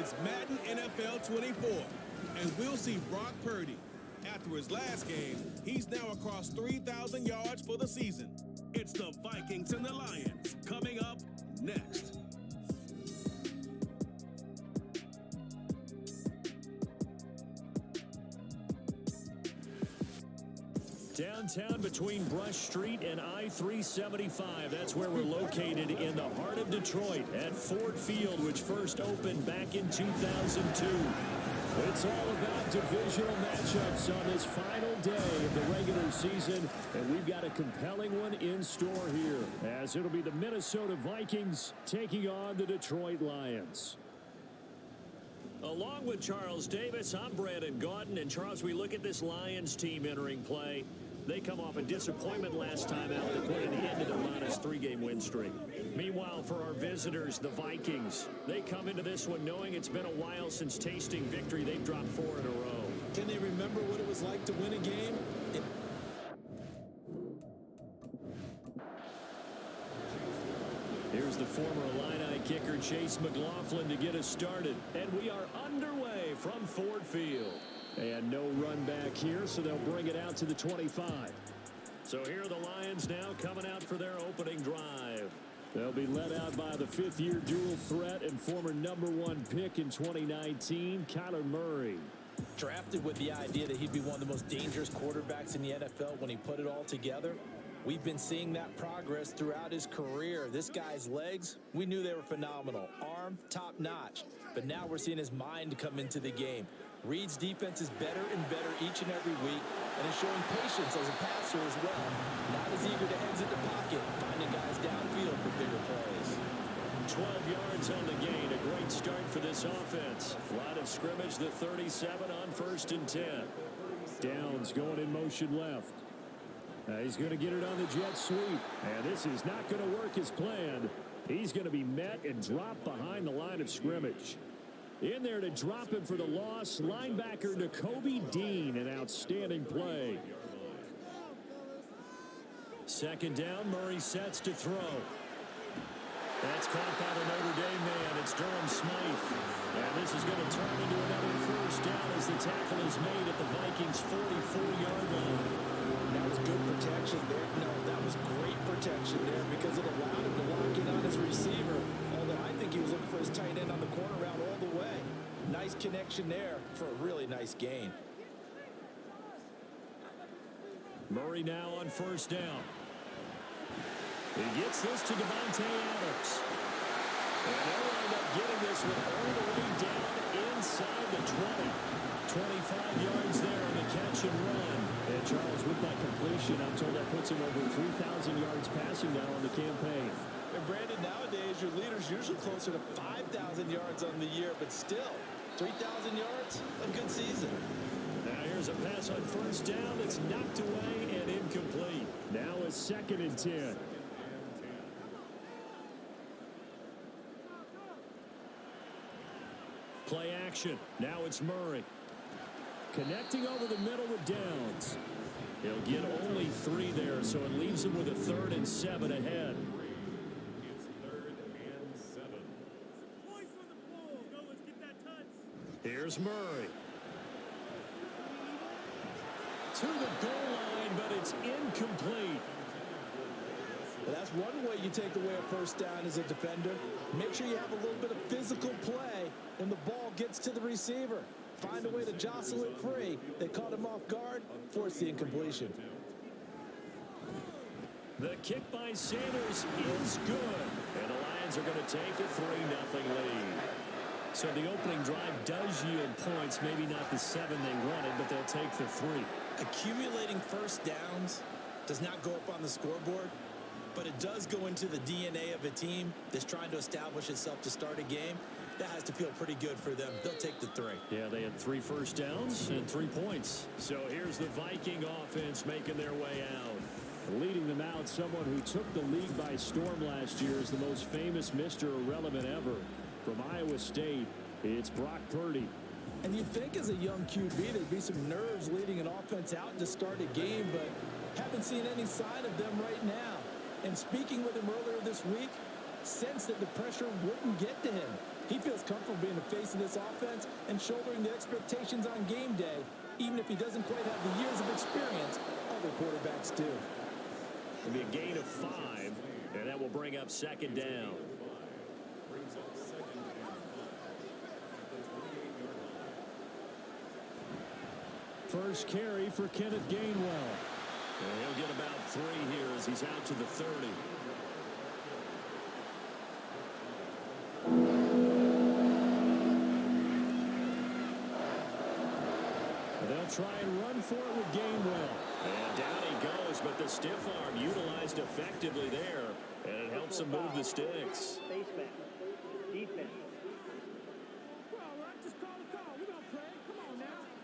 It's Madden NFL 24, and we'll see Brock Purdy. After his last game, he's now across 3,000 yards for the season. It's the Vikings and the Lions coming up next. Downtown between Brush Street and I-375. That's where we're located in the heart of Detroit at Ford Field, which first opened back in 2002. It's all about divisional matchups on this final day of the regular season, and we've got a compelling one in store here, as it'll be the Minnesota Vikings taking on the Detroit Lions. Along with Charles Davis, I'm Brandon Gaudin, and Charles, we look at this Lions team entering play. They come off a disappointment last time out that put an end to their -3-game win streak. Meanwhile, for our visitors, the Vikings, they come into this one knowing it's been a while since tasting victory. They've dropped 4 in a row. Can they remember what it was like to win a game? Here's the former Illini kicker, Chase McLaughlin, to get us started. And we are underway from Ford Field. And no run back here, so they'll bring it out to the 25. So here are the Lions now coming out for their opening drive. They'll be led out by the fifth-year dual threat and former #1 pick in 2019, Kyler Murray. Drafted with the idea that he'd be one of the most dangerous quarterbacks in the NFL when he put it all together. We've been seeing that progress throughout his career. This guy's legs, we knew they were phenomenal. Arm, top-notch. But now we're seeing his mind come into the game. Reed's defense is better and better each and every week, and is showing patience as a passer as well. Not as eager to exit the pocket, finding guys downfield for bigger plays. 12 yards on the gain. A great start for this offense. Line of scrimmage, the 37 on 1st and 10. Downs going in motion left. He's going to get it on the jet sweep. And this is not going to work as planned. He's going to be met and dropped behind the line of scrimmage. In there to drop him for the loss, linebacker Nakobe Dean, an outstanding play. 2nd down, Murray sets to throw. That's caught by the Notre Dame man. It's Durham Smythe. And this is going to turn into another 1st down as the tackle is made at the Vikings' 44-yard line. That was good protection there. No, that was great protection there because it allowed him to lock in on his receiver. Although I think he was looking for his tight end on the corner route all the way. Nice connection there for a really nice gain. Murray now on 1st down. He gets this to Devontae Adams. And they'll end up getting this one all the way down inside the 20. 25 yards there on the catch and run. And Charles, with that completion, I'm told that puts him over 3,000 yards passing now on the campaign. And Brandon, nowadays your leader's usually closer to 5,000 yards on the year, but still, 3,000 yards, a good season. Now here's a pass on 1st down that's knocked away and incomplete. Now a 2nd and 10. Play action. Now it's Murray. Connecting over the middle with Downs. He'll get only 3 there, so it leaves him with a 3rd and 7 ahead. It's 3rd and 7. Voice on the ball. Go, let's get that touch. Here's Murray. To the goal line, but it's incomplete. Well, that's one way you take away a 1st down as a defender. Make sure you have a little bit of physical play and the ball gets to the receiver. Find a way to jostle it free. They caught him off guard, forced the incompletion. The kick by Sanders is good. And the Lions are going to take a 3-0 lead. So the opening drive does yield points. Maybe not the 7 they wanted, but they'll take the 3. Accumulating 1st downs does not go up on the scoreboard, but it does go into the DNA of a team that's trying to establish itself to start a game. That has to feel pretty good for them. They'll take the 3. Yeah, they had 3 first downs and 3 points. So here's the Viking offense making their way out. Leading them out, someone who took the league by storm last year is the most famous Mr. Irrelevant ever. From Iowa State, it's Brock Purdy. And you'd think as a young QB there'd be some nerves leading an offense out to start a game, but haven't seen any sign of them right now. And speaking with him earlier this week, sensed that the pressure wouldn't get to him. He feels comfortable being the face of this offense and shouldering the expectations on game day, even if he doesn't quite have the years of experience other quarterbacks do. It'll be a gain of 5, and that will bring up second down. First carry for Kenneth Gainwell. And he'll get about 3 here as he's out to the 30. They'll try and run for it with Gainwell. And down he goes, but the stiff arm utilized effectively there, and it helps him move the sticks. Baseman. Defense.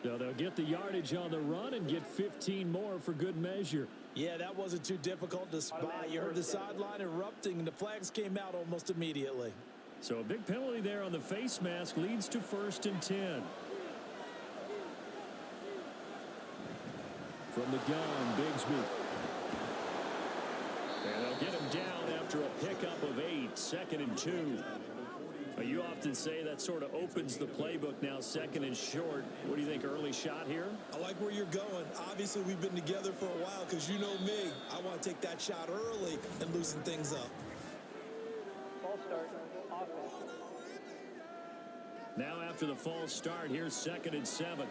So they'll get the yardage on the run and get 15 more for good measure. Yeah, that wasn't too difficult to spot. You heard the sideline erupting, and the flags came out almost immediately. So a big penalty there on the face mask leads to 1st and 10. From the gun, Bigsby. And they'll get him down after a pickup of 8, 2nd and 2. You often say that sort of opens the playbook now, 2nd and short. What do you think, early shot here? I like where you're going. Obviously, we've been together for a while because you know me. I want to take that shot early and loosen things up. False start. Offense. Now after the false start, here's 2nd and 7.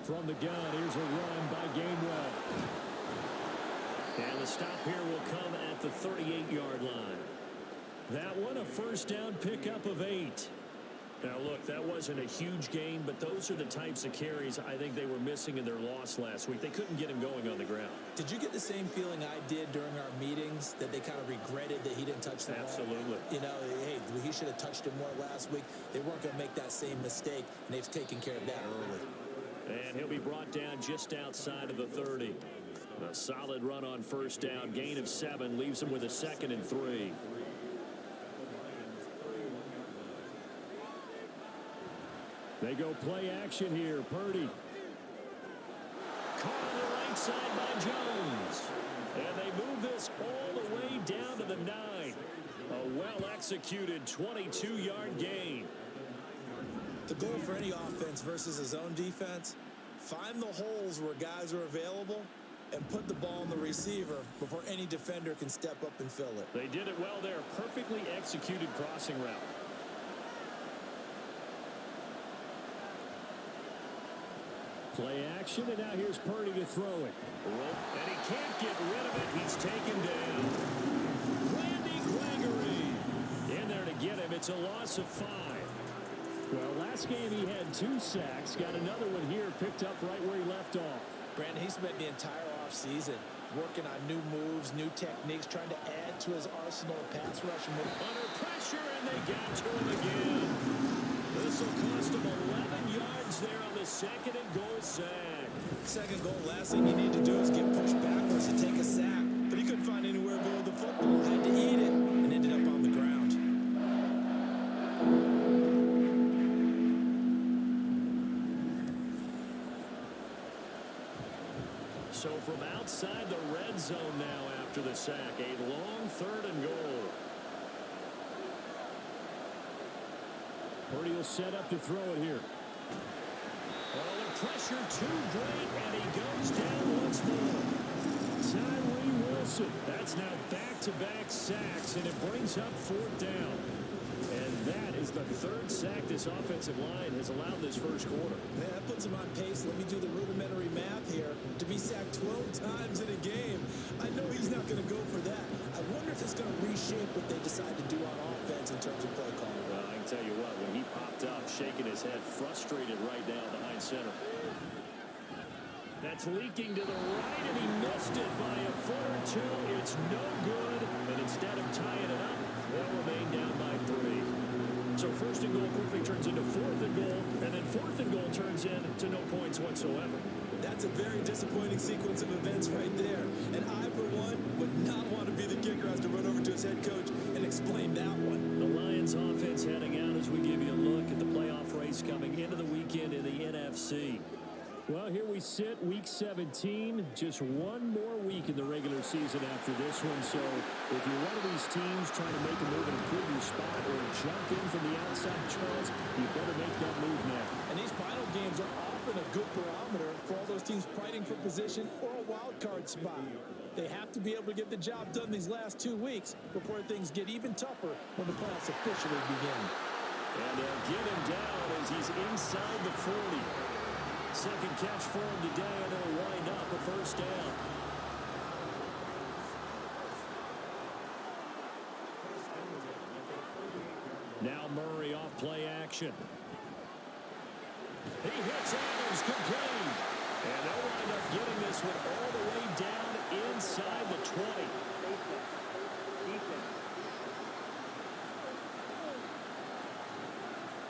From the gun, here's a run by Gainwell. And the stop here will come at the 38-yard line. That one, a first down pickup of 8. Now, look, that wasn't a huge gain, but those are the types of carries I think they were missing in their loss last week. They couldn't get him going on the ground. Did you get the same feeling I did during our meetings, that they kind of regretted that he didn't touch the ball? Absolutely. You know, hey, he should have touched it more last week. They weren't going to make that same mistake, and they've taken care of that early. And he'll be brought down just outside of the 30. A solid run on first down. Gain of 7 leaves him with a 2nd and 3. They go play action here. Purdy. Caught on the right side by Jones. And they move this all the way down to the 9. A well-executed 22-yard gain. The goal for any offense versus his own defense, find the holes where guys are available and put the ball in the receiver before any defender can step up and fill it. They did it well there. Perfectly executed crossing route. Play action, and now here's Purdy to throw it. And he can't get rid of it. He's taken down. Randy Gregory in there to get him. It's a loss of 5. Well, last game he had 2 sacks. Got another one here, picked up right where he left off. Brandon, he spent the entire offseason working on new moves, new techniques, trying to add to his arsenal of pass rush. Under pressure, and they got to him again. This will cost him 11 yards there on the 2nd and goal sack. Second goal, last thing you need to do is get pushed backwards to take a sack. But he couldn't find anywhere to go with the football. Had to eat it and ended up on the ground. So from outside the red zone now after the sack, a long 3rd and goal. Purdy will set up to throw it here. Oh, the pressure too great, and he goes down once more. Tyree Wilson. That's now back-to-back sacks, and it brings up 4th down. And that is the 3rd sack this offensive line has allowed this first quarter. Man, that puts him on pace. Let me do the rudimentary math here. To be sacked 12 times in a game, I know he's not going to go for that. I wonder if it's going to reshape what they decide to do on offense in terms of play calling. Well, I can tell you what, when he popped up, shaking his head, frustrated right now behind center. That's leaking to the right, and he missed it by a foot or 2. It's no good, and instead of tying it up, they'll remain down by 3. So 1st and goal quickly turns into 4th and goal, and then 4th and goal turns into no points whatsoever. That's a very disappointing sequence of events right there. And I, for one, would not want to be the kicker who has to run over to his head coach and explain that one. The Lions offense heading out as we give you a look at the playoff race coming into the weekend in the NFC. Well, here we sit, week 17. Just one more week in the regular season after this one. So if you're one of these teams trying to make a move and improve your spot or jump in from the outside, Charles, you better make that move now. And these final games are often a good barometer for all those teams fighting for position or a wild card spot. They have to be able to get the job done these last 2 weeks before things get even tougher when the playoffs officially begin. And they'll get him down as he's inside the 40. Second catch for him today, and they'll wind up a first down. Now Murray off play action. He hits Adams complete. And they'll wind up getting this one all the way down inside the 20.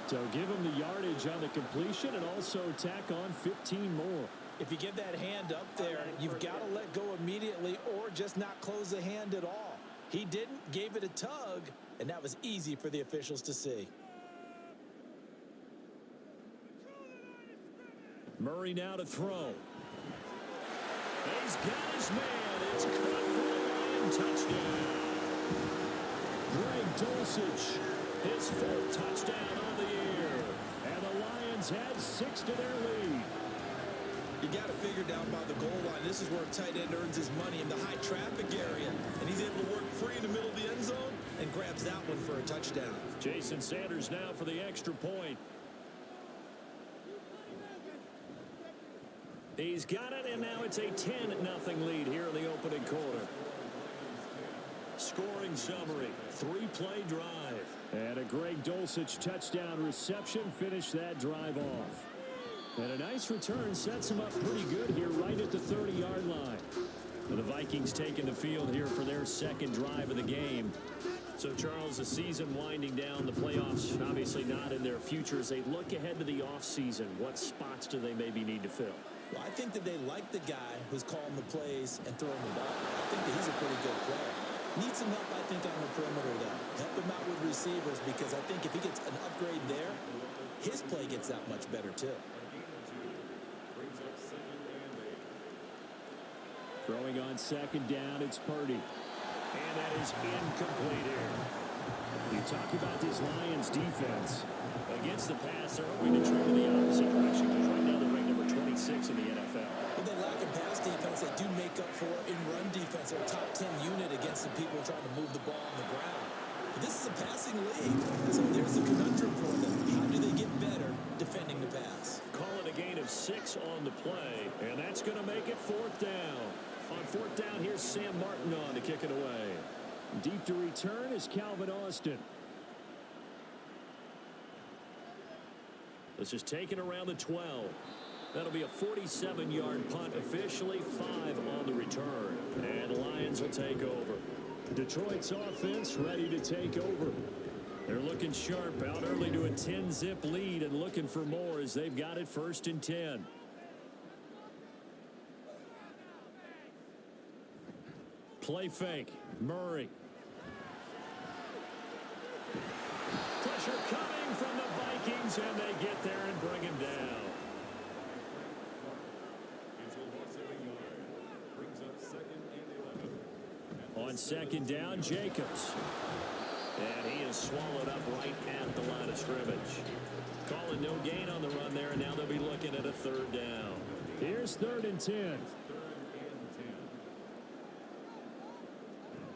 So give him the yardage on the completion and also tack on 15 more. If you get that hand up there, you've got to let go immediately or just not close the hand at all. He didn't, gave it a tug, and that was easy for the officials to see. Murray now to throw. He's got his man. It's caught for a Lion touchdown. Greg Dulcich, his 4th touchdown on the year. And the Lions had 6 to their lead. You got to figure down by the goal line. This is where a tight end earns his money in the high traffic area. And he's able to work free in the middle of the end zone and grabs that one for a touchdown. Jason Sanders now for the extra point. He's got it, and now it's a 10-0 lead here in the opening quarter. Scoring summary, 3-play drive. And a Greg Dulcich touchdown reception finished that drive off. And a nice return sets him up pretty good here right at the 30-yard line. And the Vikings taking the field here for their second drive of the game. So, Charles, the season winding down, the playoffs obviously not in their future. As they look ahead to the offseason, what spots do they maybe need to fill? Well, I think that they like the guy who's calling the plays and throwing the ball. I think that he's a pretty good player. Needs some help, I think, on the perimeter, though. Help him out with receivers, because I think if he gets an upgrade there, his play gets that much better, too. Throwing on second down, it's Purdy. And that is incomplete here. You talk about this Lions defense. Against the pass, they're hoping to trend in the opposite direction, because right now they're ranked number 26 in the NFL. Well, they lack in pass defense. They do make up for in run defense. They're a top 10 unit against the people trying to move the ball on the ground. But this is a passing league, so there's a conundrum for them. How do they get better defending the pass? Call it a gain of 6 on the play, and that's going to make it 4th down. On 4th down, here's Sam Martin on to kick it away. Deep to return is Calvin Austin. This is taken around the 12. That'll be a 47-yard punt, officially 5 on the return. And the Lions will take over. Detroit's offense ready to take over. They're looking sharp, out early to a 10-zip lead and looking for more as they've got it 1st and 10. Play fake. Murray. Pressure coming from the Vikings, and they get there and bring him down. On second down, Jacobs. And he is swallowed up right at the line of scrimmage. Calling no gain on the run there, and now they'll be looking at a 3rd down. Here's 3rd and 10.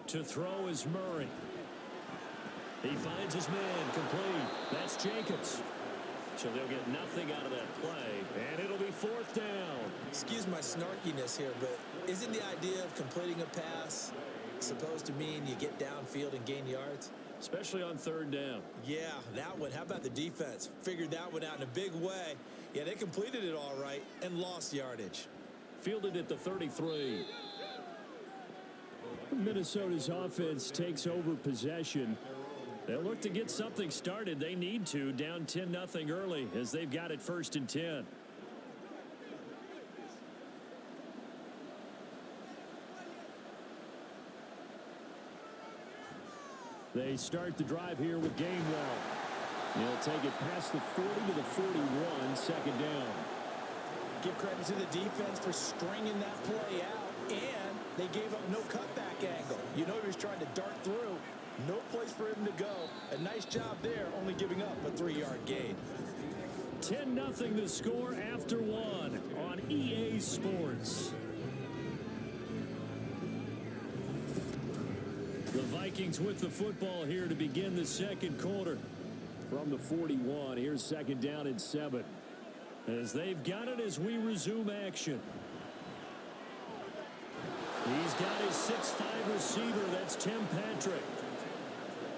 To throw is Murray. He finds his man complete. That's Jacobs. So they'll get nothing out of that play, and it'll be 4th down. Excuse my snarkiness here, but isn't the idea of completing a pass supposed to mean you get downfield and gain yards? Especially on 3rd down. Yeah, that one. How about the defense? Figured that one out in a big way. Yeah, they completed it all right and lost yardage. Fielded at the 33. Minnesota's offense takes over possession. They'll look to get something started. They need to, down 10-0 early as they've got it 1st and 10. They start the drive here with Gainwell. He'll take it past the 40 to the 41, 2nd down. Give credit to the defense for stringing that play out, and they gave up no cutback angle. You know he was trying to dart through. No place for him to go. A nice job there, only giving up a 3-yard gain. 10-0 the score after one on EA Sports. The Vikings with the football here to begin the second quarter. From the 41, here's second down and 7. As they've got it as we resume action. He's got his 6'5 receiver. That's Tim Patrick.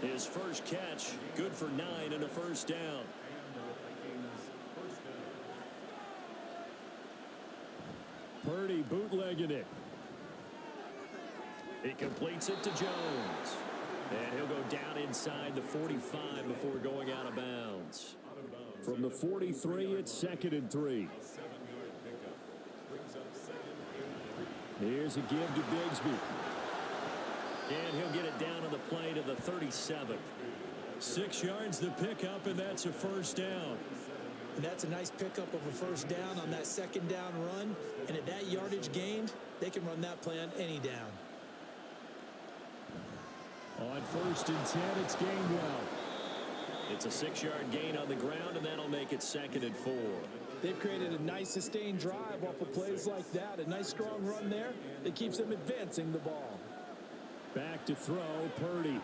His first catch, good for 9 and a first down. Purdy bootlegging it. He completes it to Jones. And he'll go down inside the 45 before going out of bounds. From the 43, it's 2nd and 3. Here's a give to Bigsby. And he'll get it down on the play to the 37. 6 yards the pickup, and that's a first down. And that's a nice pickup of a first down on that second down run. And at that yardage gained, they can run that play on any down. On 1st and 10, it's Gainwell. It's a 6-yard gain on the ground, and that'll make it 2nd and 4. They've created a nice sustained drive off of plays like that. A nice strong run there that keeps them advancing the ball. Back to throw, Purdy.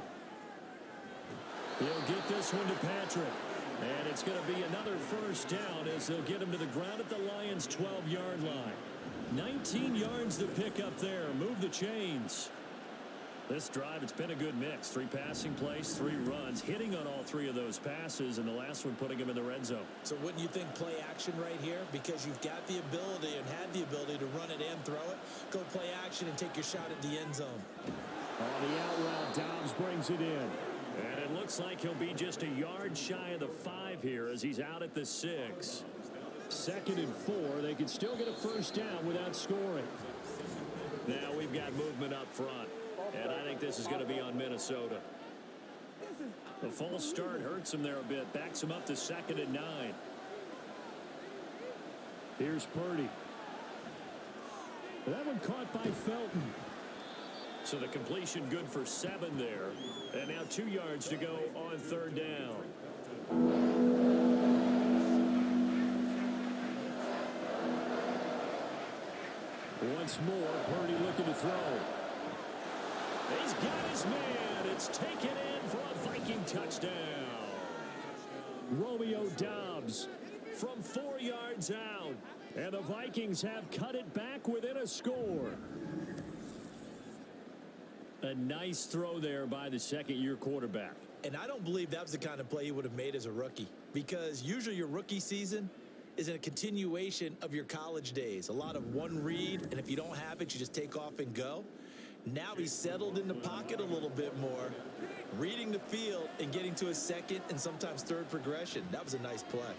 He'll get this one to Patrick. And it's going to be another first down as they'll get him to the ground at the Lions' 12-yard line. 19 yards to pick up there. Move the chains. This drive, it's been a good mix. 3 passing plays, 3 runs, hitting on all 3 of those passes, and the last one putting him in the red zone. So wouldn't you think play action right here? Because you've got the ability and had the ability to run it and throw it. Go play action and take your shot at the end zone. On the out route, Dobbs brings it in. And it looks like he'll be just a yard shy of the 5 here as he's out at the 6. 2nd and 4. They can still get a first down without scoring. Now we've got movement up front. And I think this is going to be on Minnesota. The false start hurts him there a bit. Backs him up to 2nd and 9. Here's Purdy. That one caught by Felton. So the completion good for 7 there. And now 2 yards to go on 3rd down. Once more, Purdy looking to throw. He's got his man. It's taken in for a Viking touchdown. Romeo Dobbs from 4 yards out. And the Vikings have cut it back within a score. A nice throw there by the second-year quarterback. And I don't believe that was the kind of play he would have made as a rookie. Because usually your rookie season is a continuation of your college days. A lot of one read, and if you don't have it, you just take off and go. Now he's settled in the pocket a little bit more, reading the field and getting to his second and sometimes third progression. That was a nice play.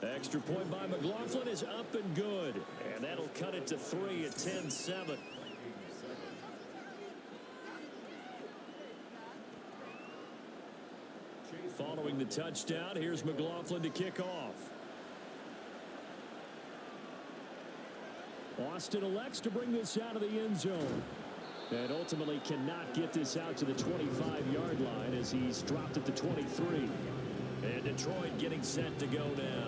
Extra point by McLaughlin is up and good. And that'll cut it to 3 at 10-7. Following the touchdown, here's McLaughlin to kick off. Austin elects to bring this out of the end zone. And ultimately cannot get this out to the 25-yard line as he's dropped at the 23. And Detroit getting set to go now.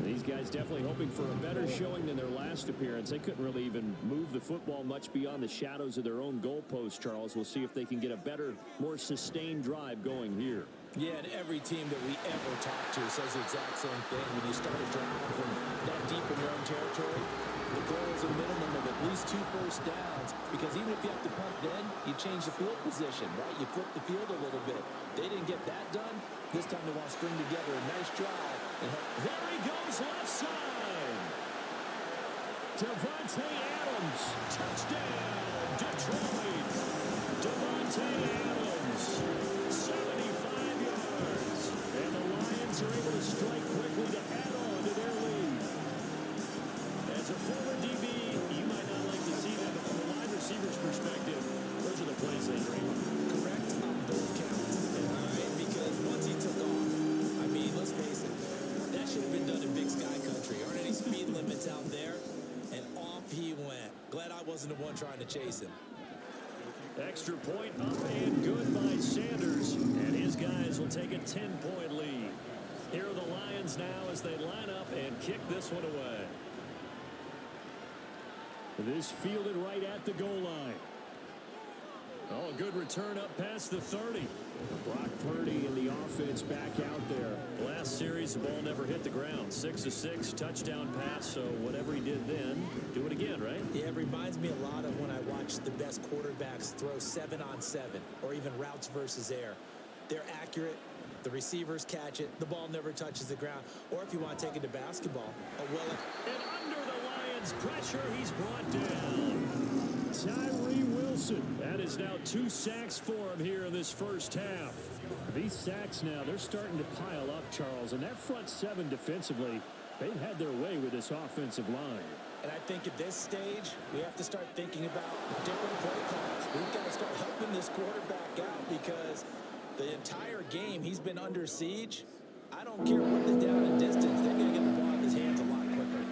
These guys definitely hoping for a better showing than their last appearance. They couldn't really even move the football much beyond the shadows of their own goalpost, Charles. We'll see if they can get a better, more sustained drive going here. Yeah, and every team that we ever talk to says the exact same thing. When you start a drive from that deep in your own territory, the goal is a minimum of at least 2 first downs, because even if you have to punt then, you change the field position, right? You flip the field a little bit. They didn't get that done. This time they want to string together a nice drive. And there he goes, left side. Davante Adams, touchdown, Detroit. Davante Adams, 75 yards. And the Lions are able to strike quickly to add on to their lead. As a former DB, you might not like to see that, but from a wide receiver's perspective, those are the plays they dream of. Correct on both counts. All right, because once he took off, I mean, let's face it, that should have been done in Big Sky Country. Aren't any speed limits out trying to chase him. Extra point up and good by Sanders. And his guys will take a 10-point lead. Here are the Lions now as they line up and kick this one away. This fielded right at the goal line. Oh, a good return up past the 30. Brock Purdy and the offense back out there. Last series, the ball never hit the ground. 6 of 6, touchdown pass. So whatever he did then, do it again, right? Yeah, it reminds me a lot of when I watch the best quarterbacks throw 7-on-7 or even routes versus air. They're accurate. The receivers catch it. The ball never touches the ground. Or if you want to take it to basketball, and under the Lions' pressure, he's brought down. Tyree Wilson. That is now 2 sacks for him here in this first half. These sacks now, they're starting to pile up, Charles. And that front 7 defensively, they've had their way with this offensive line. And I think at this stage, we have to start thinking about different play calls. We've got to start helping this quarterback out because the entire game he's been under siege. I don't care what the down and distance, they're going to get the ball in his hands a lot quicker.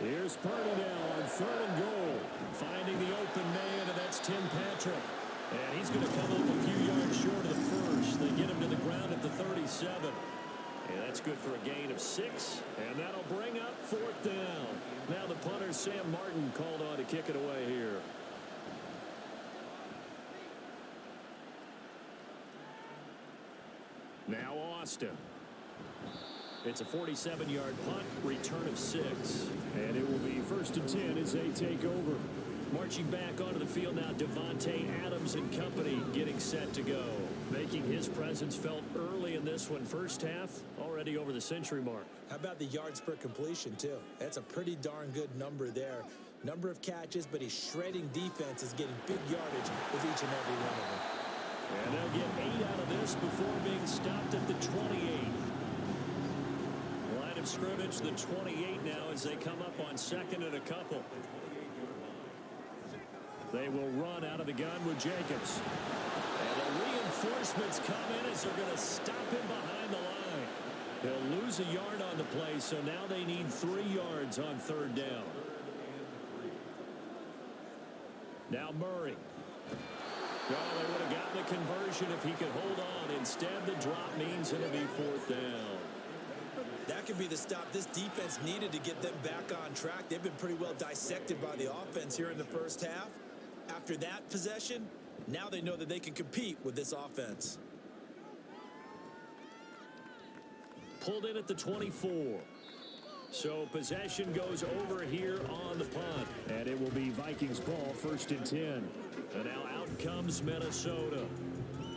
Here's Purdy now on 3rd and goal. Finding the open man, and that's Tim Patrick. And he's going to come up a few yards short of the first. They get him to the ground at the 37. And that's good for a gain of 6. And that'll bring up 4th down. Now the punter, Sam Martin, called on to kick it away here. Now Austin. It's a 47-yard punt, return of 6. And it will be 1st and 10 as they take over. Marching back onto the field now, Devontae Adams and company getting set to go. Making his presence felt early in this one. First half, already over the century mark. How about the yards per completion, too? That's a pretty darn good number there. Number of catches, but he's shredding defense, is getting big yardage with each and every one of them. And they'll get 8 out of this before being stopped at the 28. Line of scrimmage, the 28 now as they come up on 2nd and a couple. They will run out of the gun with Jacobs. And the reinforcements come in as they're going to stop him behind the line. He'll lose a yard on the play, so now they need 3 yards on 3rd down. Now Murray. Well, they would have gotten the conversion if he could hold on. Instead, the drop means it'll be 4th down. That could be the stop this defense needed to get them back on track. They've been pretty well dissected by the offense here in the first half. After that possession, now they know that they can compete with this offense. Pulled in at the 24. So possession goes over here on the punt. And it will be Vikings ball, 1st and 10. And now out comes Minnesota.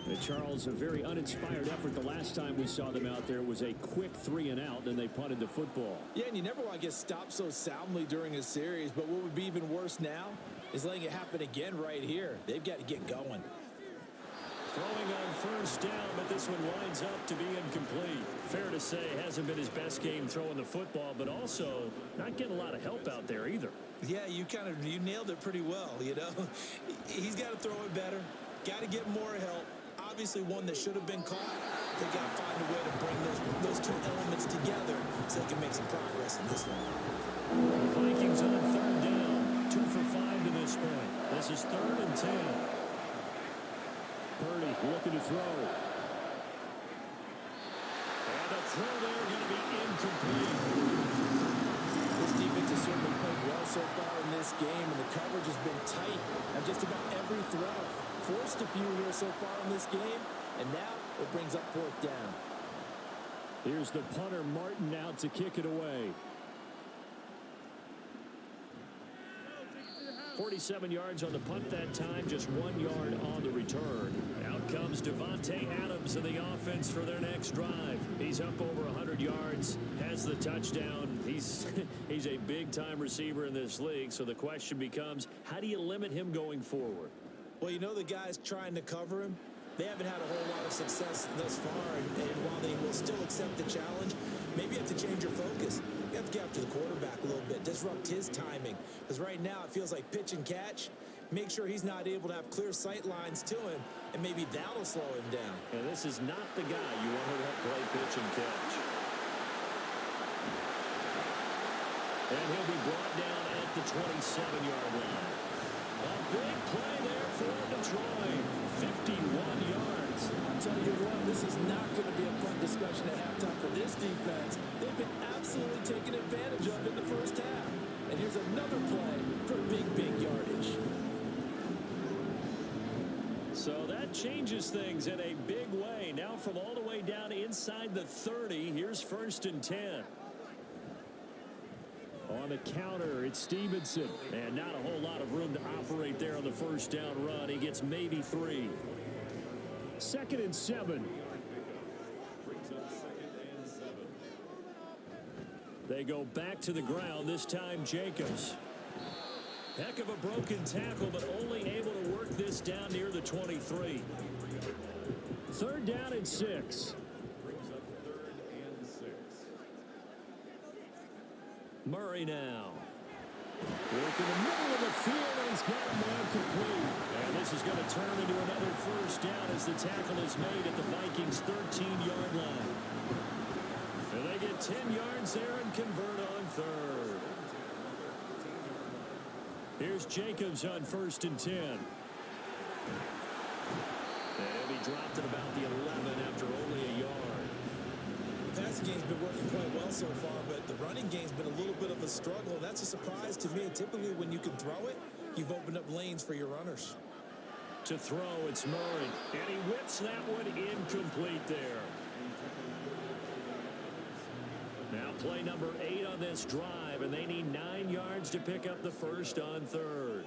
And Charles, a very uninspired effort. The last time we saw them out there was a quick 3 and out, then they punted the football. Yeah, and you never want to get stopped so soundly during a series, but what would be even worse now is letting it happen again right here. They've got to get going. Throwing on 1st down, but this one winds up to be incomplete. Fair to say, hasn't been his best game throwing the football, but also not getting a lot of help out there either. Yeah, you nailed it pretty well, you know. He's got to throw it better, got to get more help. Obviously one that should have been caught. They got to find a way to bring those 2 elements together so they can make some progress in this one. Vikings on 3rd down. 2 for 5 to this point. This is 3rd and 10. Purdy looking to throw. And the throw there going to be incomplete. This defense has certainly played well so far in this game, and the coverage has been tight on just about every throw. Forced a few here so far in this game, and now it brings up 4th down. Here's the punter, Martin, out to kick it away. 47 yards on the punt that time, just 1 yard on the return. Out comes Devontae Adams in the offense for their next drive. He's up over 100 yards, has the touchdown. He's a big-time receiver in this league, so the question becomes, how do you limit him going forward? Well, you know the guys trying to cover him, they haven't had a whole lot of success thus far, and while they will still accept the challenge, maybe you have to change your focus. You have to get after the quarterback a little bit, disrupt his timing, because right now it feels like pitch and catch. Make sure he's not able to have clear sight lines to him, and maybe that'll slow him down. And this is not the guy you want to play pitch and catch. And he'll be brought down at the 27-yard line. A big play there for Detroit. 51 yards. I'll tell you what, this is not going to be a fun discussion at halftime for this defense. They've been absolutely taken advantage of in the first half. And here's another play for big yardage. So that changes things in a big way. Now from all the way down inside the 30, here's 1st and 10. On the counter, it's Stevenson. And not a whole lot of room to operate there on the first down run. He gets maybe 3. 2nd and 7. They go back to the ground, this time Jacobs. Heck of a broken tackle, but only able to work this down near the 23. 3rd down and 6. Murray now. Working the middle of the field, and he's got him down complete. And this is going to turn into another first down as the tackle is made at the Vikings' 13-yard line. And they get 10 yards there and convert on 3rd. Here's Jacobs on 1st and 10. And he'll be dropped at about the 11 after only a yard. The passing game's been working quite well so far, but the running game's been a little bit of a struggle. That's a surprise to me. Typically, when you can throw it, you've opened up lanes for your runners. To throw, it's Murray. And he whips that one incomplete there. Now play number 8 on this drive, and they need 9 yards to pick up the first on 3rd.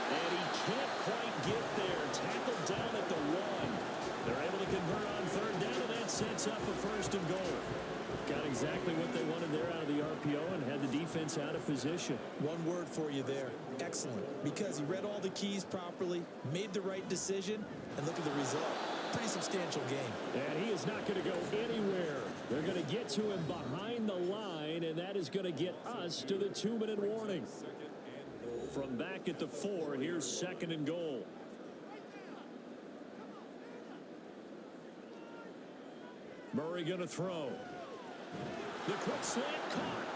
And he can't quite get there. Tackled down at the 1. They're able to convert on 3rd down, and that sets up a 1st and goal. Got exactly what they wanted there out of the RPO and had the defense out of position. One word for you there. Excellent. Because he read all the keys properly, made the right decision, and look at the result. Pretty substantial game. And he is not going to go anywhere. They're going to get to him behind the line, and that is going to get us to the 2-minute warning. From back at the 4, here's 2nd and goal. Murray going to throw. The quick slant caught.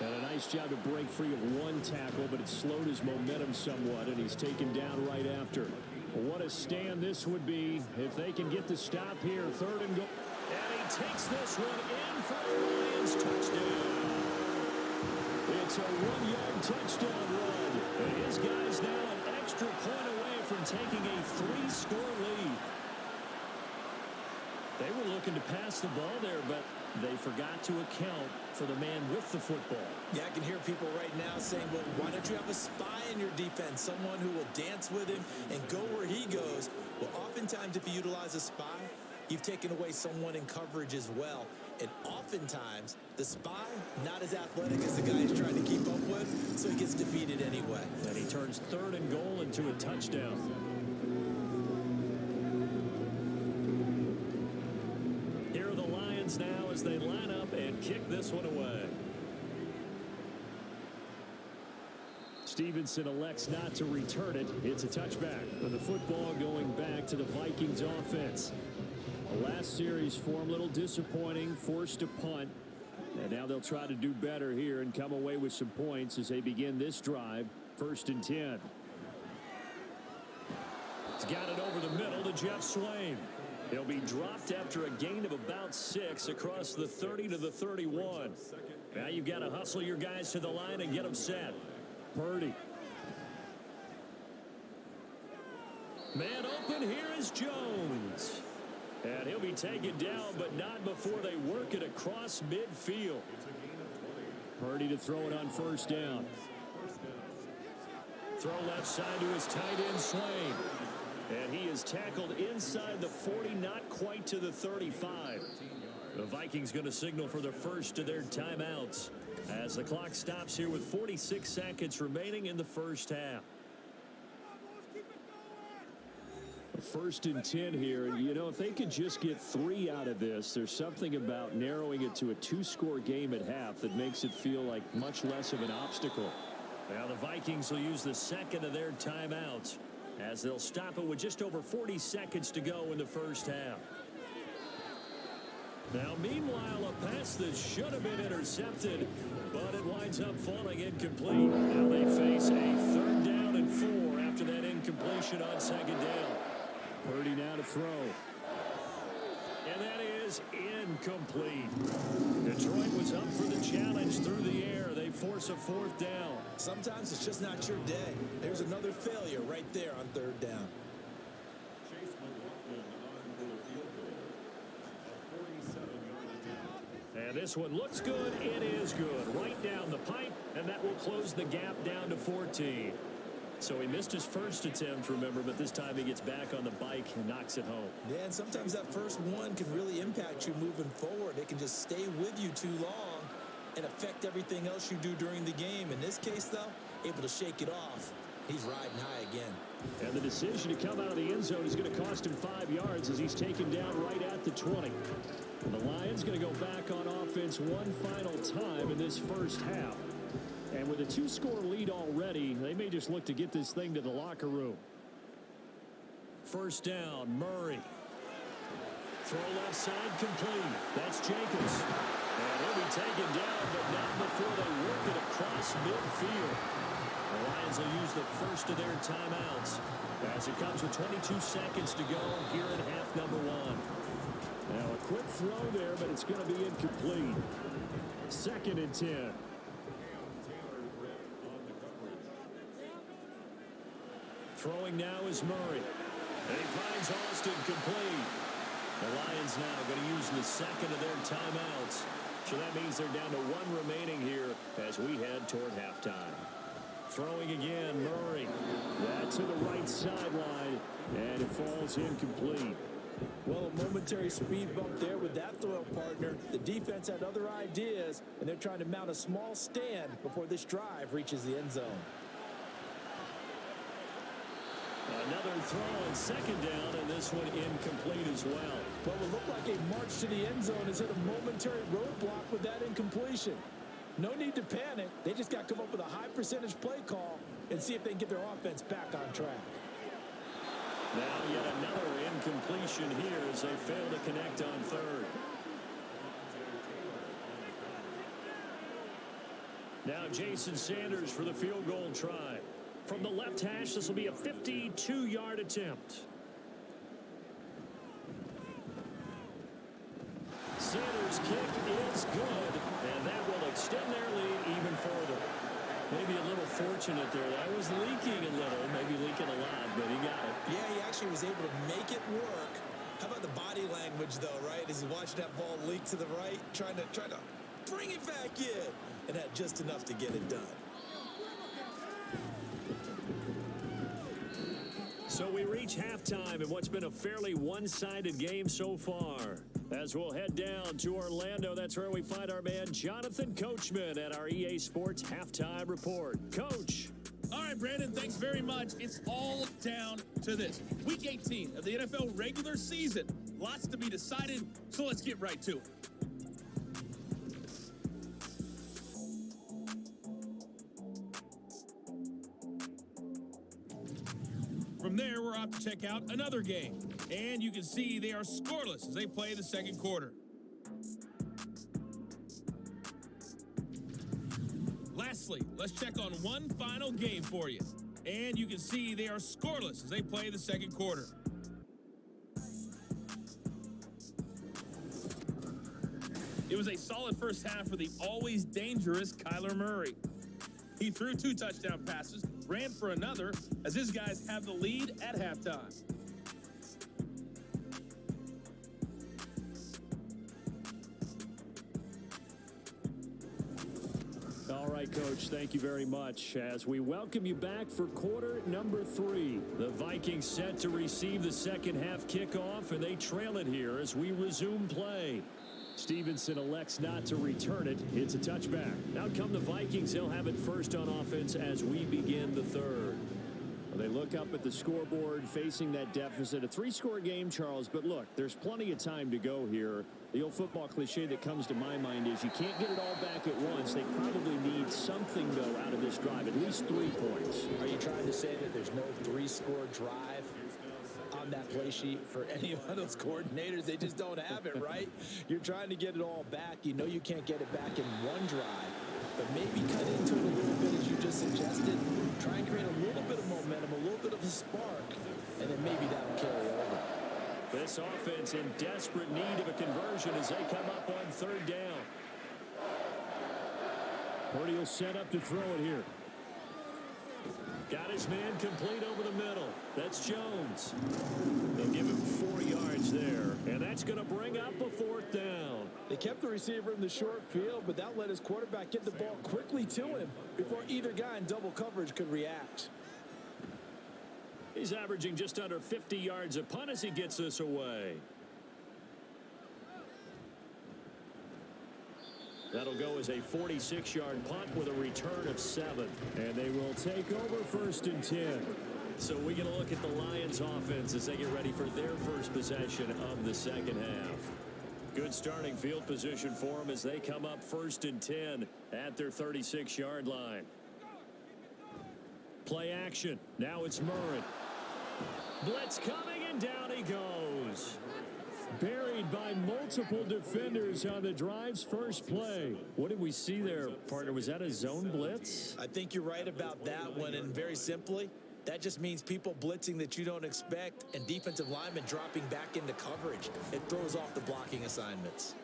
And a nice job to break free of one tackle, but it slowed his momentum somewhat, and he's taken down right after. What a stand this would be if they can get the stop here. 3rd and goal. And he takes this one in for the Lions touchdown. It's a 1-yard touchdown run. And his guys now an extra point away from taking a 3-score lead. They were looking to pass the ball there, but they forgot to account for the man with the football. Yeah, I can hear people right now saying, well, why don't you have a spy in your defense, someone who will dance with him and go where he goes? Well, oftentimes if you utilize a spy, you've taken away someone in coverage as well. And oftentimes, the spy, not as athletic as the guy he's trying to keep up with, so he gets defeated anyway. And he turns 3rd and goal into a touchdown. Here are the Lions now as they line up and kick this one away. Stevenson elects not to return it. It's a touchback. With the football going back to the Vikings offense. The last series for him, a little disappointing, forced to punt. And now they'll try to do better here and come away with some points as they begin this drive. 1st and 10. He's got it over the middle to Jeff Swain. He'll be dropped after a gain of about 6 across the 30 to the 31. Now you've got to hustle your guys to the line and get them set. Purdy. Man open, here is Jones. And he'll be taken down, but not before they work it across midfield. Purdy to throw it on 1st down. Throw left side to his tight end, Swain. And he is tackled inside the 40, not quite to the 35. The Vikings going to signal for the first of their timeouts as the clock stops here with 46 seconds remaining in the first half. 1st and 10 here, and you know, if they could just get 3 out of this, there's something about narrowing it to a 2-score game at half that makes it feel like much less of an obstacle. Now the Vikings will use the second of their timeouts as they'll stop it with just over 40 seconds to go in the first half. Now, meanwhile, a pass that should have been intercepted, but it winds up falling incomplete. Now they face a 3rd down and 4 after that incompletion on 2nd down. Purdy now to throw. And that is incomplete. Detroit was up for the challenge through the air. They force a 4th down. Sometimes it's just not your day. There's another failure right there on 3rd down. And this one looks good. It is good. Right down the pipe, and that will close the gap down to 14. So he missed his first attempt, remember, but this time he gets back on the bike and knocks it home. Yeah, and sometimes that first one can really impact you moving forward. It can just stay with you too long and affect everything else you do during the game. In this case, though, able to shake it off. He's riding high again. And the decision to come out of the end zone is going to cost him 5 yards as he's taken down right at the 20. And the Lions going to go back on offense one final time in this first half. And with a 2-score lead already, they may just look to get this thing to the locker room. 1st down, Murray. Throw left side complete. That's Jacobs. And he'll be taken down, but not before they work it across midfield. The Lions will use the first of their timeouts as it comes with 22 seconds to go here in half number 1. Now a quick throw there, but it's going to be incomplete. 2nd and 10. Throwing now is Murray. And he finds Austin complete. The Lions now going to use the 2nd of their timeouts. So that means they're down to 1 remaining here as we head toward halftime. Throwing again, Murray. That to the right sideline, and it falls incomplete. Well, a momentary speed bump there with that throw, partner. The defense had other ideas, and they're trying to mount a small stand before this drive reaches the end zone. Another throw on 2nd down, and this one incomplete as well. Well, it looked like a march to the end zone has hit a momentary roadblock with that incompletion. No need to panic. They just got to come up with a high percentage play call and see if they can get their offense back on track. Now yet another incompletion here as they fail to connect on 3rd. Now Jason Sanders for the field goal try. From the left hash, this will be a 52-yard attempt. Sanders' kick is good, and that will extend their lead even further. Maybe a little fortunate there. That was leaking a little, maybe leaking a lot, but he got it. Yeah, he actually was able to make it work. How about the body language, though, right? As he watched that ball leak to the right, trying to bring it back in, and had just enough to get it done. So we reach halftime in what's been a fairly one-sided game so far. As we'll head down to Orlando, that's where we find our man Jonathan Coachman at our EA Sports Halftime Report. Coach. All right, Brandon, thanks very much. It's all down to this. Week 18 of the NFL regular season. Lots to be decided, so let's get right to it. From there, we're off to check out another game. And you can see they are scoreless as they play the 2nd quarter. Lastly, let's check on one final game for you. And you can see they are scoreless as they play the 2nd quarter. It was a solid first half for the always dangerous Kyler Murray. He threw 2 touchdown passes, ran for another, as his guys have the lead at halftime. All right, Coach, thank you very much. As we welcome you back for quarter number 3. The Vikings set to receive the 2nd half kickoff, and they trail it here as we resume play. Stevenson elects not to return it. It's a touchback. Now come the Vikings. They'll have it first on offense as we begin the 3rd. They look up at the scoreboard facing that deficit. A 3-score game, Charles, but look, there's plenty of time to go here. The old football cliche that comes to my mind is you can't get it all back at once. They probably need something, though, out of this drive, at least 3 points. Are you trying to say that there's no 3-score drive? on that play sheet for any of those coordinators. They just don't have it, right? You're trying to get it all back. You know you can't get it back in one drive, but maybe cut into it a little bit as you just suggested. Try and create a little bit of momentum, a little bit of a spark, and then maybe that'll carry over. This offense in desperate need of a conversion as they come up on third down. Purdy will set up to throw it here. Got his man complete over the middle. That's Jones. They'll give him 4 yards there, and that's going to bring up a fourth down. They kept the receiver in the short field, but that let his quarterback get the ball quickly to him before either guy in double coverage could react. He's averaging just under 50 yards a punt as he gets this away. That'll go as a 46-yard punt with a return of 7. And they will take over first and 10. So we get a look at the Lions offense as they get ready for their first possession of the second half. Good starting field position for them as they come up first and 10 at their 36-yard line. Play action. Now it's Murray. Blitz coming, and down he goes. Buried by multiple defenders on the drive's first play. What did we see there, partner? Was that a zone blitz? I think you're right about that one, and very simply, that just means people blitzing that you don't expect and defensive linemen dropping back into coverage. It throws off the blocking assignments.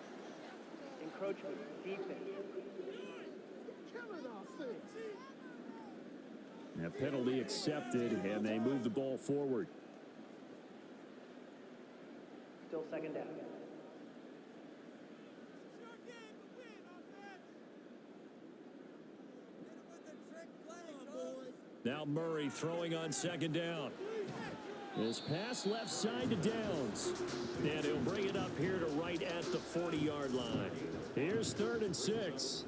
Encroachment, defense. A penalty accepted, and they move the ball forward. Still second down. Now Murray throwing on second down. His pass left side to Downs. And he'll bring it up here to right at the 40-yard line. Here's 3rd and 6.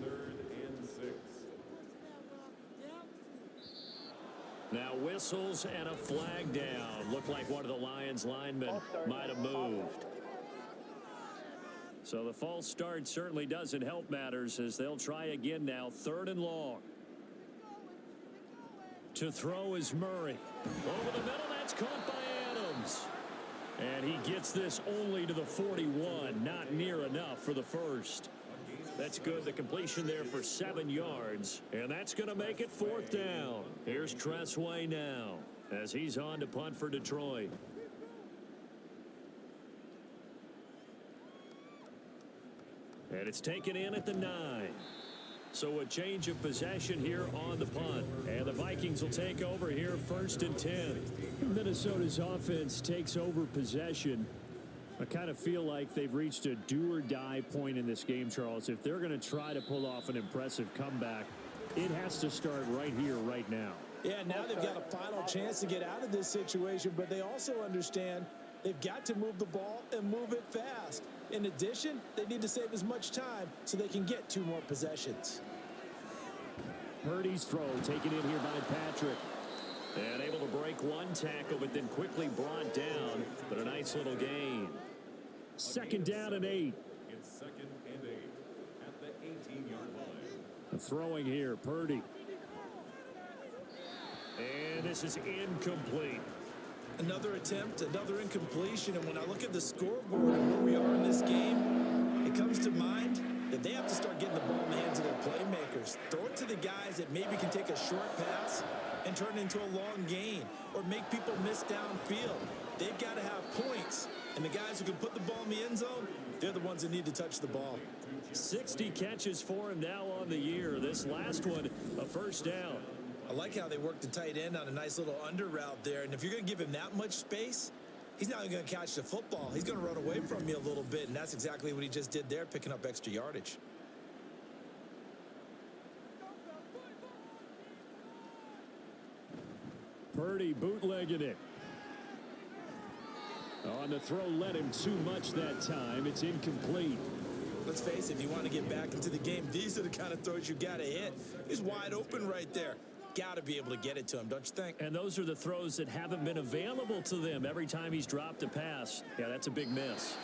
Now whistles and a flag down. Looked like one of the Lions linemen might have moved. So the false start certainly doesn't help matters as they'll try again now. 3rd and long. To throw is Murray. Over the middle, that's caught by Adams. And he gets this only to the 41. Not near enough for the first. That's good. The completion there for 7 yards. And that's going to make it 4th down. Here's Tressway now as he's on to punt for Detroit. And it's taken in at the 9. So a change of possession here on the punt. And the Vikings will take over here 1st and 10. Minnesota's offense takes over possession. I kind of feel like they've reached a do-or-die point in this game, Charles. If they're going to try to pull off an impressive comeback, it has to start right here, right now. Yeah, now they've got a final chance to get out of this situation, but they also understand they've got to move the ball and move it fast. In addition, they need to save as much time so they can get 2 more possessions. Purdy's throw taken in here by Patrick. And able to break one tackle, but then quickly brought down. But a nice little gain. 2nd down and 8. It's 2nd and 8 at the 18-yard line. Throwing here, Purdy. And this is incomplete. Another attempt, another incompletion, and when I look at the scoreboard and where we are in this game, it comes to mind that they have to start getting the ball in the hands of their playmakers. Throw it to the guys that maybe can take a short pass and turn it into a long gain or make people miss downfield. They've got to have points, and the guys who can put the ball in the end zone, they're the ones that need to touch the ball. 60 catches for him now on the year. This last one, a 1st down. I like how they work the tight end on a nice little under route there, and if you're going to give him that much space, he's not going to catch the football. He's going to run away from you a little bit, and that's exactly what he just did there, picking up extra yardage. Purdy bootlegging it. On the throw, led him too much that time. It's incomplete. Let's face it, if you want to get back into the game, these are the kind of throws you got to hit. He's wide open right there. Got to be able to get it to him, don't you think? And those are the throws that haven't been available to them every time he's dropped a pass. Yeah, that's a big miss.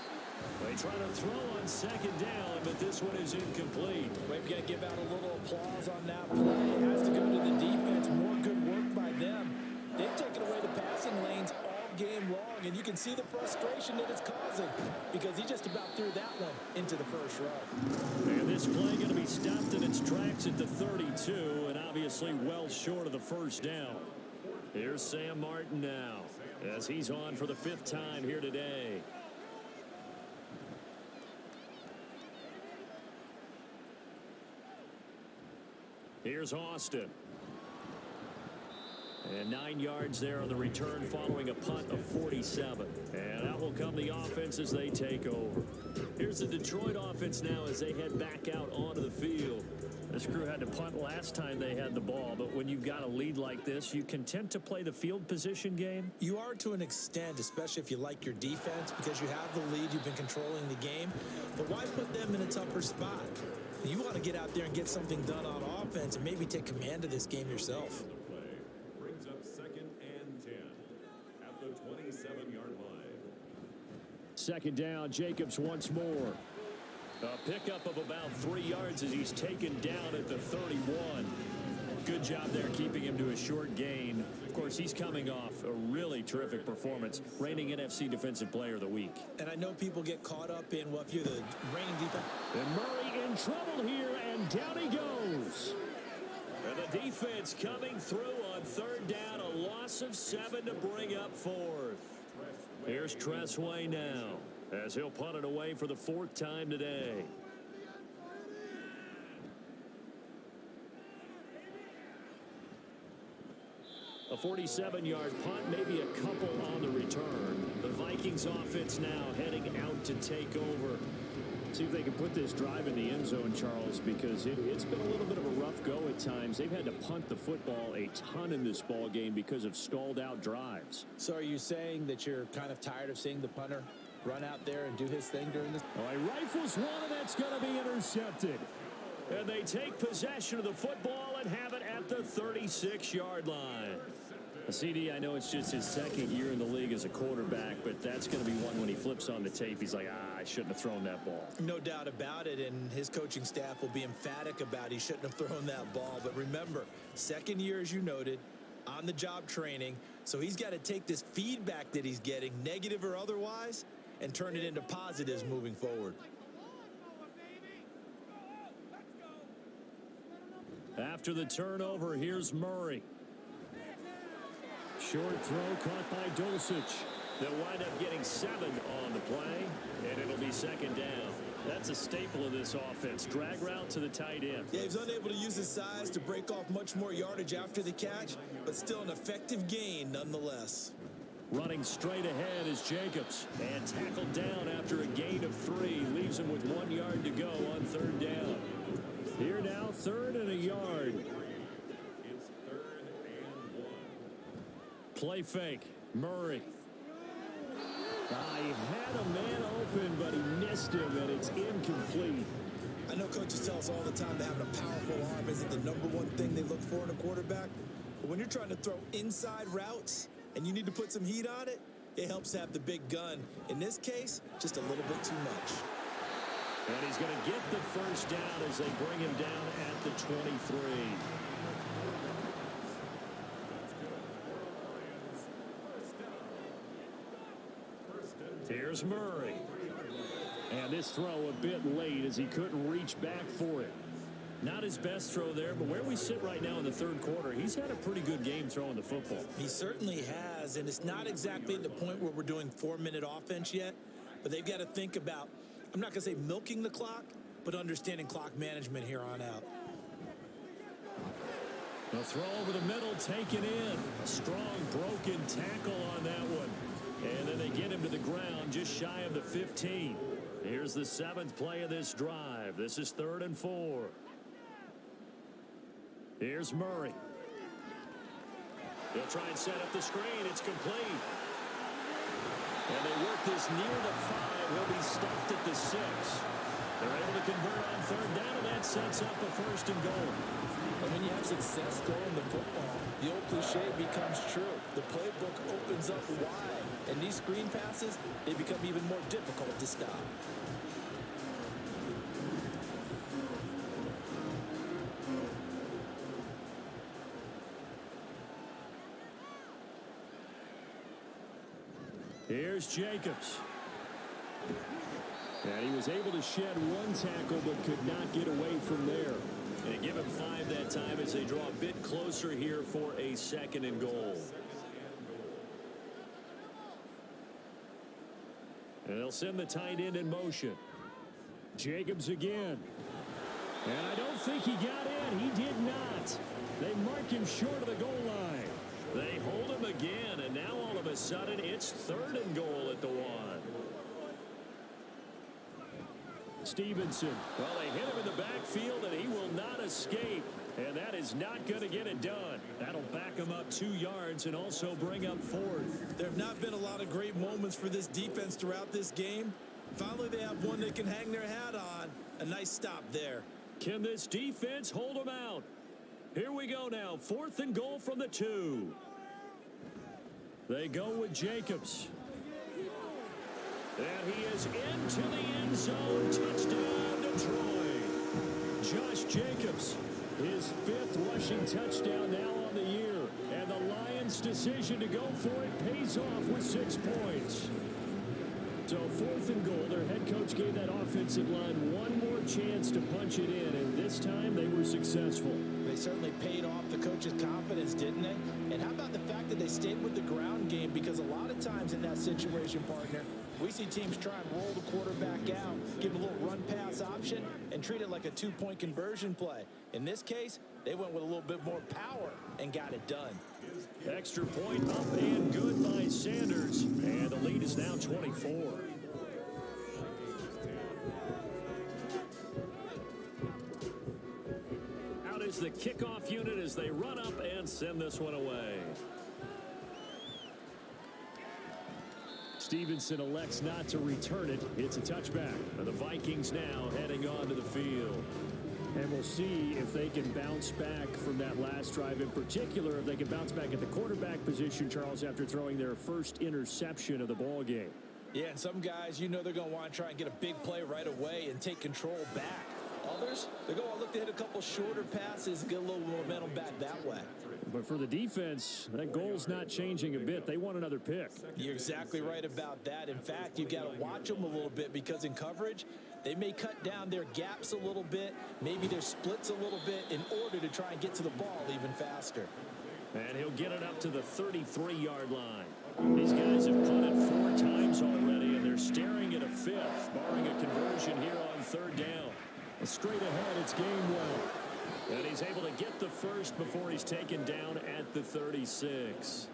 They try to throw on 2nd down, but this one is incomplete. We've got to give out a little applause on that play. It has to go to the defense. More good work by them. They've taken away the passing lanes all game long, and you can see the frustration that it's causing because he just about threw that one into the first row. And this play going to be stopped in its tracks at the 32, and obviously well short of the first down. Here's Sam Martin now as he's on for the 5th time here today. Here's Austin. And 9 yards there on the return following a punt of 47. And out will come the offense as they take over. Here's the Detroit offense now as they head back out onto the field. This crew had to punt last time they had the ball, but when you've got a lead like this, you content to play the field position game? You are to an extent, especially if you like your defense, because you have the lead, you've been controlling the game. But why put them in a tougher spot? You want to get out there and get something done on offense and maybe take command of this game yourself. Brings up 2nd and 10 at the 27-yard line. 2nd down, Jacobs once more. A pickup of about 3 yards as he's taken down at the 31. Good job there keeping him to a short gain. Of course, he's coming off a really terrific performance, reigning NFC Defensive Player of the Week. And I know people get caught up in, well, if you're the reigning defense. And Murray in trouble here, and down he goes. And the defense coming through on 3rd down, a loss of 7 to bring up 4th. Here's Tressway now as he'll punt it away for the 4th time today. A 47-yard punt, maybe a couple on the return. The Vikings offense now heading out to take over. See if they can put this drive in the end zone, Charles, because it's been a little bit of a rough go at times. They've had to punt the football a ton in this ball game because of stalled out drives. So are you saying that you're kind of tired of seeing the punter run out there and do his thing during this? Oh, he rifles one, and that's going to be intercepted. And they take possession of the football and have it at the 36-yard line. CD, I know it's just his 2nd year in the league as a quarterback, but that's going to be one when he flips on the tape. He's like, I shouldn't have thrown that ball. No doubt about it, and his coaching staff will be emphatic about he shouldn't have thrown that ball. But remember, 2nd year, as you noted, on-the-job training, so he's got to take this feedback that he's getting, negative or otherwise, and turn it into positives moving forward. After the turnover, here's Murray. Short throw caught by Dulcich. They'll wind up getting 7 on the play, and it'll be 2nd down. That's a staple of this offense. Drag route to the tight end. Yeah, he's unable to use his size to break off much more yardage after the catch, but still an effective gain nonetheless. Running straight ahead is Jacobs, and tackled down after a gain of 3. Leaves him with 1 yard to go on 3rd down. Here now, 3rd and a yard. It's 3rd and 1. Play fake. Murray. He had a man open, but he missed him, and it's incomplete. I know coaches tell us all the time that having a powerful arm isn't the #1 thing they look for in a quarterback. But when you're trying to throw inside routes and you need to put some heat on it, it helps have the big gun. In this case, just a little bit too much. And he's going to get the first down as they bring him down at the 23. Here's Murray. And this throw a bit late as he couldn't reach back for it. Not his best throw there, but where we sit right now in the 3rd quarter, he's had a pretty good game throwing the football. He certainly has, and it's not exactly at the point where we're doing 4-minute offense yet, but they've got to think about, I'm not going to say milking the clock, but understanding clock management here on out. A throw over the middle, taken in. A strong broken tackle on that one. And then they get him to the ground just shy of the 15. Here's the 7th play of this drive. This is 3rd and 4. Here's Murray. They'll try and set up the screen. It's complete. And they work this near the 5. He'll be stopped at the 6. They're able to convert on 3rd down, and that sets up a 1st and goal. And when you have success throwing the football, the old cliche becomes true. The playbook opens up wide, and these screen passes, they become even more difficult to stop. Here's Jacobs. And he was able to shed one tackle but could not get away from there. And give him 5 that time as they draw a bit closer here for a 2nd and goal. And they'll send the tight end in motion. Jacobs again. And I don't think he got in. He did not. They mark him short of the goal line. They hold him again, and now all of a sudden it's 3rd and goal at the 1. Stevenson. Well, they hit him in the backfield, and he will not escape. And that is not going to get it done. That'll back him up 2 yards and also bring up 4th. There have not been a lot of great moments for this defense throughout this game. Finally, they have one they can hang their hat on. A nice stop there. Can this defense hold them out? Here we go now. 4th and goal from the 2. They go with Jacobs. And he is into the end zone. Touchdown, Detroit. Josh Jacobs, his 5th rushing touchdown now on the year. And the Lions' decision to go for it pays off with 6 points. So 4th and goal, their head coach gave that offensive line one more chance to punch it in, and this time they were successful. They certainly paid off the coach's confidence, didn't they? And how about the fact that they stayed with the ground game? Because a lot of times in that situation, partner, we see teams try and roll the quarterback out, give a little run-pass option, and treat it like a 2-point conversion play. In this case, they went with a little bit more power and got it done. Extra point up and good by Sanders. And the lead is now 24. Out is the kickoff unit as they run up and send this one away. Stevenson elects not to return it. It's a touchback. And the Vikings now heading onto the field. And we'll see if they can bounce back from that last drive. In particular, if they can bounce back at the quarterback position, Charles, after throwing their first interception of the ball game. Yeah, and some guys, you know they're going to want to try and get a big play right away and take control back. Others, they're going to look to hit a couple shorter passes and get a little momentum back that way. But for the defense, that goal's not changing a bit. They want another pick. You're exactly right about that. In fact, you've got to watch them a little bit because in coverage, they may cut down their gaps a little bit, maybe their splits a little bit in order to try and get to the ball even faster. And he'll get it up to the 33-yard line. These guys have punted 4 times already, and they're staring at a 5th, barring a conversion here on 3rd down. Straight ahead, it's Gainwell. And he's able to get the first before he's taken down at the 36.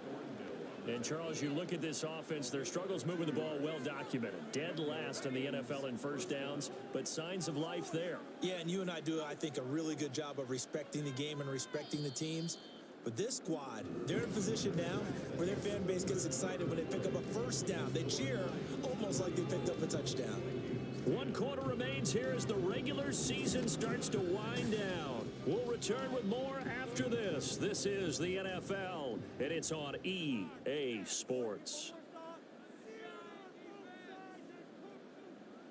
And, Charles, you look at this offense, their struggles moving the ball well documented. Dead last in the NFL in first downs, but signs of life there. Yeah, and you and I do, I think, a really good job of respecting the game and respecting the teams. But this squad, they're in a position now where their fan base gets excited when they pick up a first down. They cheer almost like they picked up a touchdown. 1 quarter remains here as the regular season starts to wind down. We'll return with more after this. This is the NFL, and it's on EA Sports.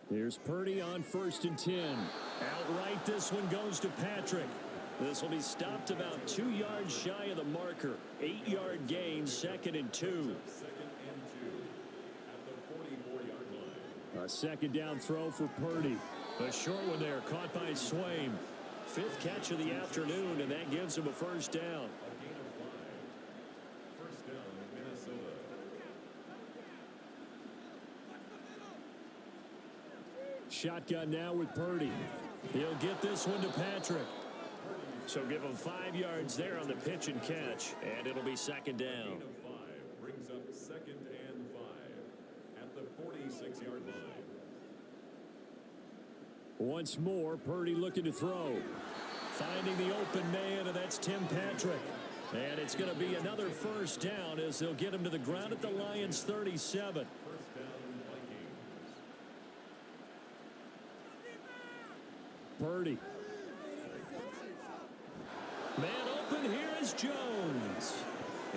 Here's Purdy on 1st and 10. Outright, this one goes to Patrick. This will be stopped about 2 yards shy of the marker. 8-yard gain, 2nd and 2. A 2nd down throw for Purdy. A short one there, caught by Swain. 5th catch of the afternoon, and that gives him a first down. Shotgun now with Purdy. He'll get this one to Patrick. So give him 5 yards there on the pitch and catch, and it'll be 2nd down. Brings up 2nd and 5 at the 46-yard line. Once more, Purdy looking to throw. Finding the open man, and that's Tim Patrick. And it's going to be another first down as they'll get him to the ground at the Lions' 37. Purdy. Man open, here is Jones.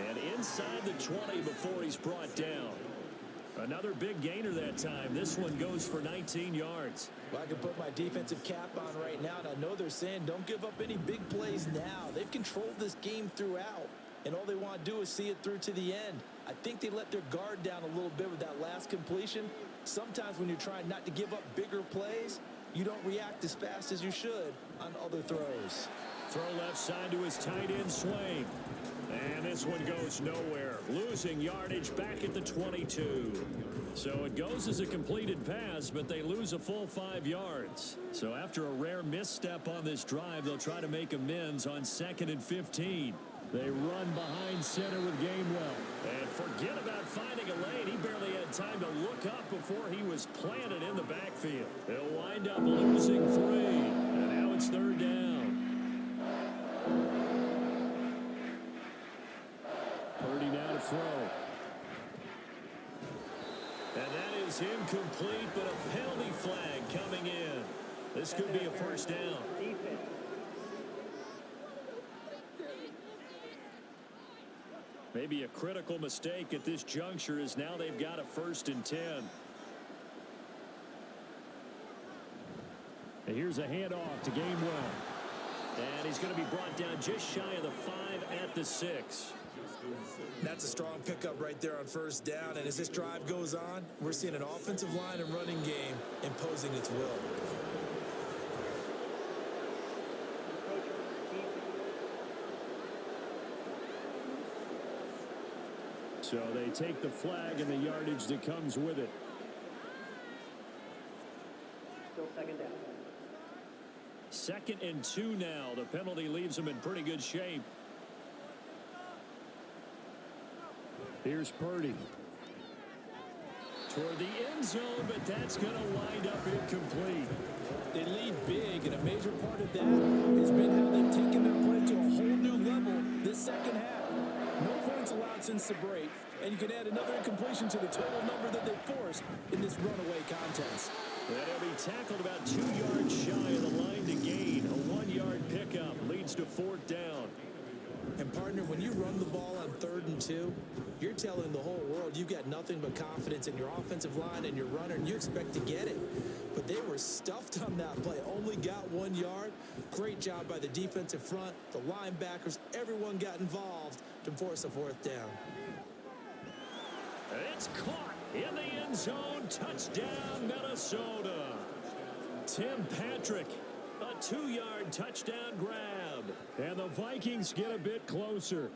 And inside the 20 before he's brought down. Another big gainer that time. This one goes for 19 yards. Well, I can put my defensive cap on right now, and I know they're saying don't give up any big plays now. They've controlled this game throughout. and all they want to do is see it through to the end. I think they let their guard down a little bit with that last completion. Sometimes when you're trying not to give up bigger plays, you don't react as fast as you should on other throws. Throw left side to his tight end Swain. And this one goes nowhere. Losing yardage back at the 22. So it goes as a completed pass, but they lose a full 5 yards. So after a rare misstep on this drive, they'll try to make amends on 2nd and 15. They run behind center with Gainwell. And forget about finding a lane. He barely had time to look up before he was planted in the backfield. They'll wind up losing 3. And now it's 3rd down. Purdy now to throw. And that is incomplete, but a penalty flag coming in. This could be a first down. Maybe a critical mistake at this juncture is now they've got a 1st and 10. And here's a handoff to Gainwell. And he's going to be brought down just shy of the 5 at the 6. That's a strong pickup right there on 1st down. And as this drive goes on, we're seeing an offensive line and running game imposing its will. So they take the flag and the yardage that comes with it. Still 2nd down. 2nd and 2 now. The penalty leaves them in pretty good shape. Here's Purdy. Toward the end zone, but that's going to wind up incomplete. They lead big, and a major part of that has been how they've taken their play to a whole new level this second half. No points allowed since the break, and you can add another incompletion to the total number that they forced in this runaway contest. And he'll be tackled about 2 yards shy of the line to gain. A 1-yard pickup leads to 4th down. And, partner, when you run the ball on 3rd and 2, you're telling the whole world you've got nothing but confidence in your offensive line and your runner, and you expect to get it. But they were stuffed on that play, only got 1 yard. Great job by the defensive front, the linebackers, everyone got involved to force a 4th down. It's caught in the end zone. Touchdown, Minnesota. Tim Patrick, a 2-yard touchdown grab. And the Vikings get a bit closer.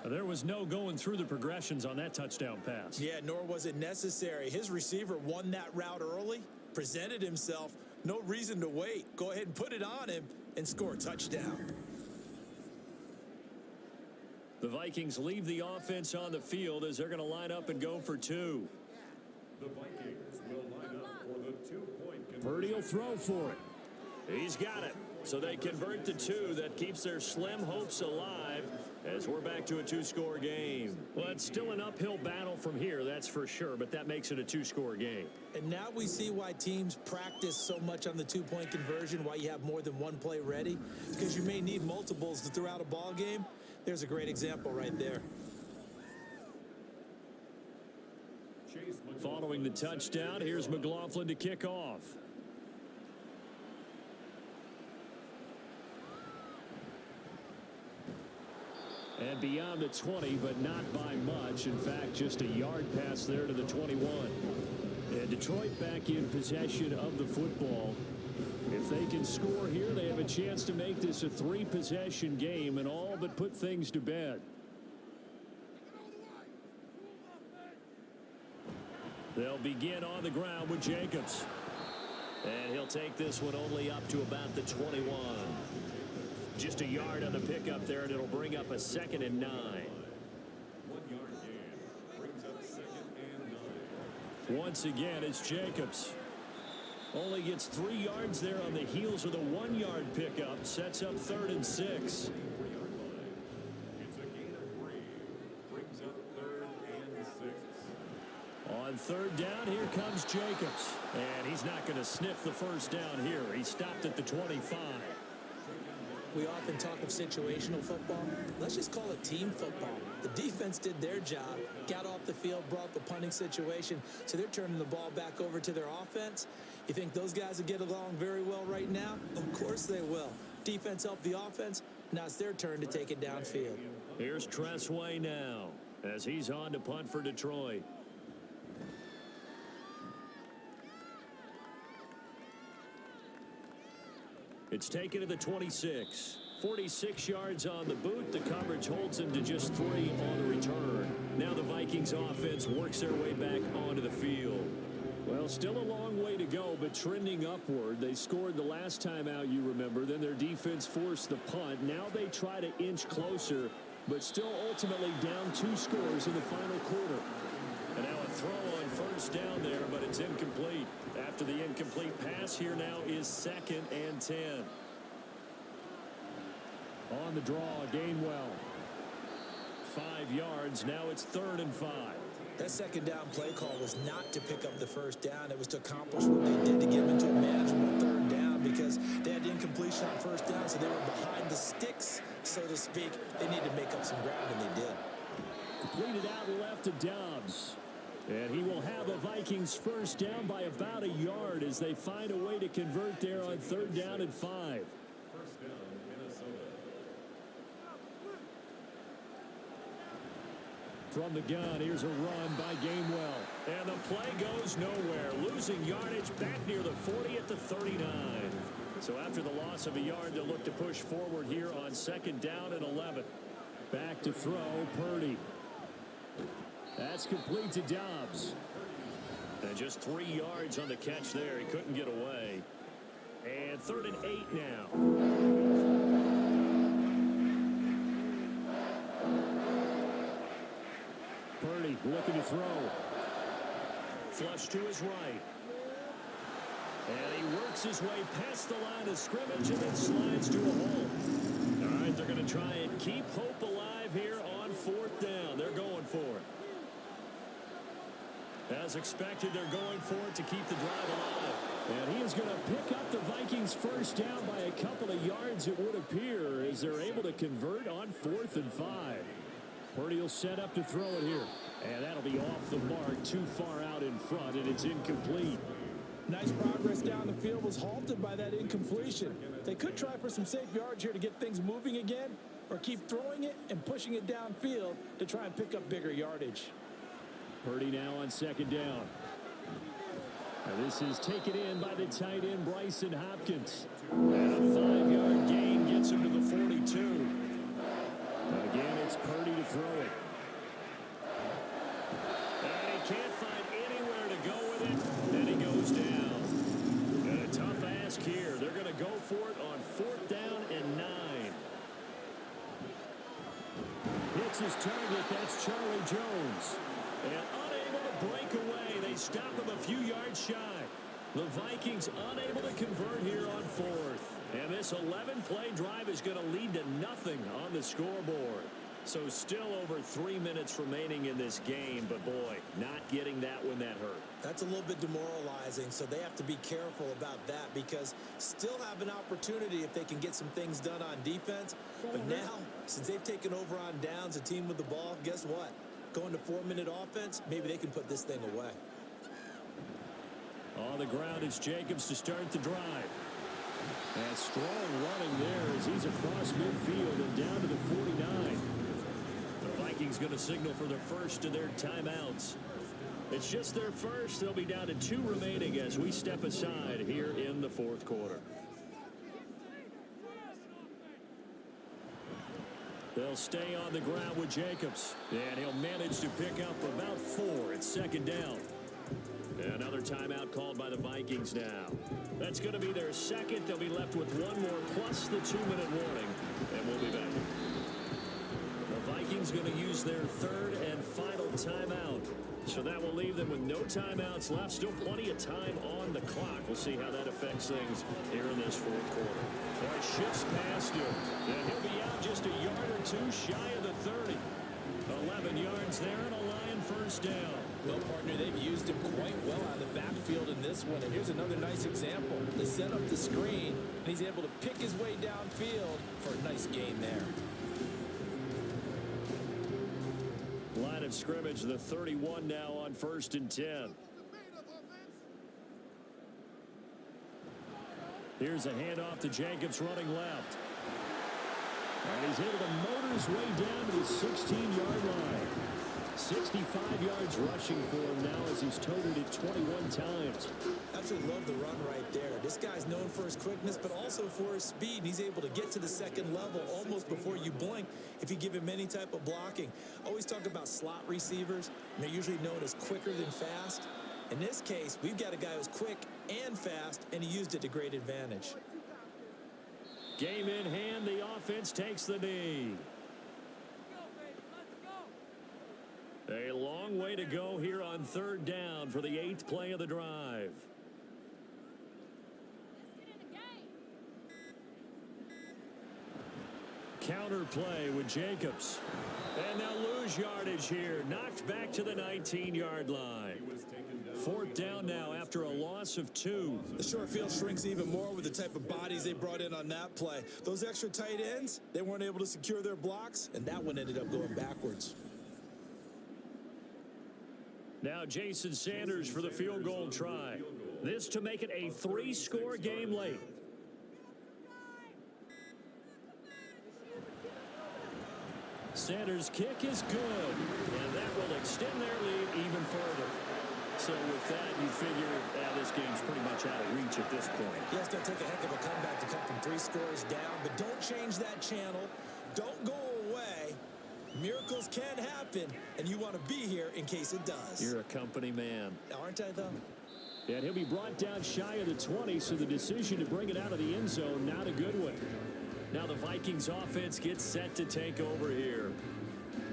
There was no going through the progressions on that touchdown pass. Yeah, nor was it necessary. His receiver won that route early, presented himself. No reason to wait. Go ahead and put it on him and score a touchdown. The Vikings leave the offense on the field as they're going to line up and go for 2. The Vikings will line up for the 2-point conversion. Purdy will throw for it. He's got it. So they convert the 2. That keeps their slim hopes alive as we're back to a 2-score game. Well, it's still an uphill battle from here, that's for sure, but that makes it a 2-score game. And now we see why teams practice so much on the 2-point conversion, why you have more than one play ready, because you may need multiples throughout a ball game. There's a great example right there. Following the touchdown, here's McLaughlin to kick off. And beyond the 20, but not by much. In fact, just a yard pass there to the 21. And Detroit back in possession of the football. If they can score here, they have a chance to make this a 3-possession game and all but put things to bed. They'll begin on the ground with Jacobs. And he'll take this one only up to about the 21. Just a yard on the pickup there, and it'll bring up a 2nd and 9. 1-yard gain brings up 2nd and 9. Once again, it's Jacobs. Only gets 3 yards there on the heels of the 1-yard pickup. Sets up 3rd and 6. 3-yard line. It's a gain of 3. Brings up 3rd and 6. On 3rd down, here comes Jacobs. And he's not going to sniff the first down here. He stopped at the 25. We often talk of situational football. Let's just call it team football. The defense did their job, got off the field, brought the punting situation, so they're turning the ball back over to their offense. You think those guys will get along very well right now? Of course they will. Defense helped the offense. Now it's their turn to take it downfield. Here's Tressway now as he's on to punt for Detroit. It's taken to the 26. 46 yards on the boot. The coverage holds him to just 3 on the return. Now the Vikings offense works their way back onto the field. Well, still a long way to go, but trending upward. They scored the last time out, you remember. Then their defense forced the punt. Now they try to inch closer, but still ultimately down 2 scores in the final quarter. And now a throw on first down there, but it's incomplete. After the incomplete pass, here now is 2nd and 10. On the draw, Gainwell. 5 yards. Now it's 3rd and 5. That second down play call was not to pick up the first down. It was to accomplish what they did to get them into a manageable 3rd down because they had incompletion on first down, so they were behind the sticks, so to speak. They needed to make up some ground, and they did. Completed out left to Dobbs. And he will have a Vikings first down by about a yard as they find a way to convert there on 3rd down and 5. First down, Minnesota. From the gun, here's a run by Gainwell. And the play goes nowhere. Losing yardage back near the 40 at the 39. So after the loss of a yard, they'll look to push forward here on 2nd down and 11. Back to throw, Purdy. That's complete to Dobbs. And just 3 yards on the catch there. He couldn't get away. And 3rd and 8 now. Purdy looking to throw. Flush to his right. And he works his way past the line of scrimmage and then slides to a hole. All right, they're going to try and keep hope alive here on 4th down. They're going for it. As expected, they're going for it to keep the drive alive. And he is going to pick up the Vikings first down by a couple of yards, it would appear, as they're able to convert on 4th and 5. Purdy will set up to throw it here. And that'll be off the mark, too far out in front, and it's incomplete. Nice progress down the field was halted by that incompletion. They could try for some safe yards here to get things moving again, or keep throwing it and pushing it downfield to try and pick up bigger yardage. Purdy now on 2nd down. And this is taken in by the tight end, Bryson Hopkins. And a 5-yard gain gets him to the 42. Again, it's Purdy to throw it. And he can't find anywhere to go with it. Then he goes down. And a tough ask here. They're going to go for it on 4th down and 9. Hits his target. That's Charlie Jones. And unable to break away. They stop him a few yards shy. The Vikings unable to convert here on 4th. And this 11-play drive is going to lead to nothing on the scoreboard. So still over 3 minutes remaining in this game. But, boy, not getting that when that hurt. That's a little bit demoralizing, so they have to be careful about that because still have an opportunity if they can get some things done on defense. But now, since they've taken over on downs, a team with the ball, guess what? Going to 4-minute offense, maybe they can put this thing away. On the ground, it's Jacobs to start the drive. And strong running there as he's across midfield and down to the 49. The Vikings going to signal for their first of their timeouts. It's just their first. They'll be down to 2 remaining as we step aside here in the 4th quarter. They'll stay on the ground with Jacobs. And he'll manage to pick up about 4. It's 2nd down. Another timeout called by the Vikings now. That's going to be their second. They'll be left with 1 more plus the 2-minute warning. And we'll be back. The Vikings going to use their 3rd and final timeout. So that will leave them with no timeouts left. Still plenty of time on the clock. We'll see how that affects things here in this 4th quarter. That shifts past him. And he'll be out just a yard or 2 shy of the 30. 11 yards there and a Lion first down. Well, partner, they've used him quite well out of the backfield in this one. And here's another nice example. They set up the screen, and he's able to pick his way downfield for a nice gain there. Line of scrimmage, the 31 now on 1st and 10. Here's a handoff to Jacobs running left. And he's able to motor his way down to the 16-yard line. 65 yards rushing for him now as he's toted it 21 times. Absolutely love the run right there. This guy's known for his quickness, but also for his speed. And he's able to get to the second level almost before you blink if you give him any type of blocking. Always talk about slot receivers. And they're usually known as quicker than fast. In this case, we've got a guy who's quick and fast, and he used it to great advantage. Game in hand, the offense takes the knee. A long way to go here on third down for the 8th play of the drive. Counter play with Jacobs. And they'll lose yardage here. Knocked back to the 19-yard line. 4th down now after a loss of 2. The short field shrinks even more with the type of bodies they brought in on that play. Those extra tight ends, they weren't able to secure their blocks, and that one ended up going backwards. Now Jason Sanders for the field goal try. This to make it a 3-score game late. Sanders' kick is good, and that will extend their lead even further. So with that, you figure this game's pretty much out of reach at this point. Yeah, it's going to take a heck of a comeback to come from 3 scores down, but don't change that channel. Don't go away. Miracles can happen, and you want to be here in case it does. You're a company man. Aren't I, though? And he'll be brought down shy of the 20, so the decision to bring it out of the end zone, not a good one. Now the Vikings offense gets set to take over here.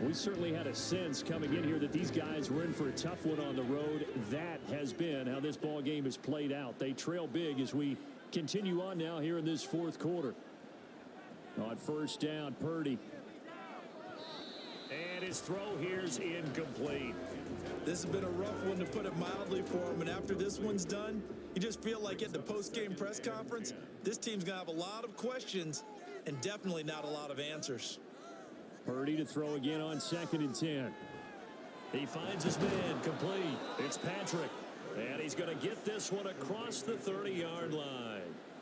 We certainly had a sense coming in here that these guys were in for a tough one on the road. That has been how this ball game has played out. They trail big as we continue on now here in this 4th quarter. On 1st down, Purdy. And his throw here's incomplete. This has been a rough one, to put it mildly, for him. And after this one's done, you just feel like at the post-game press conference, this team's going to have a lot of questions and definitely not a lot of answers. Purdy to throw again on 2nd and 10. He finds his man complete. It's Patrick. And he's going to get this one across the 30-yard line.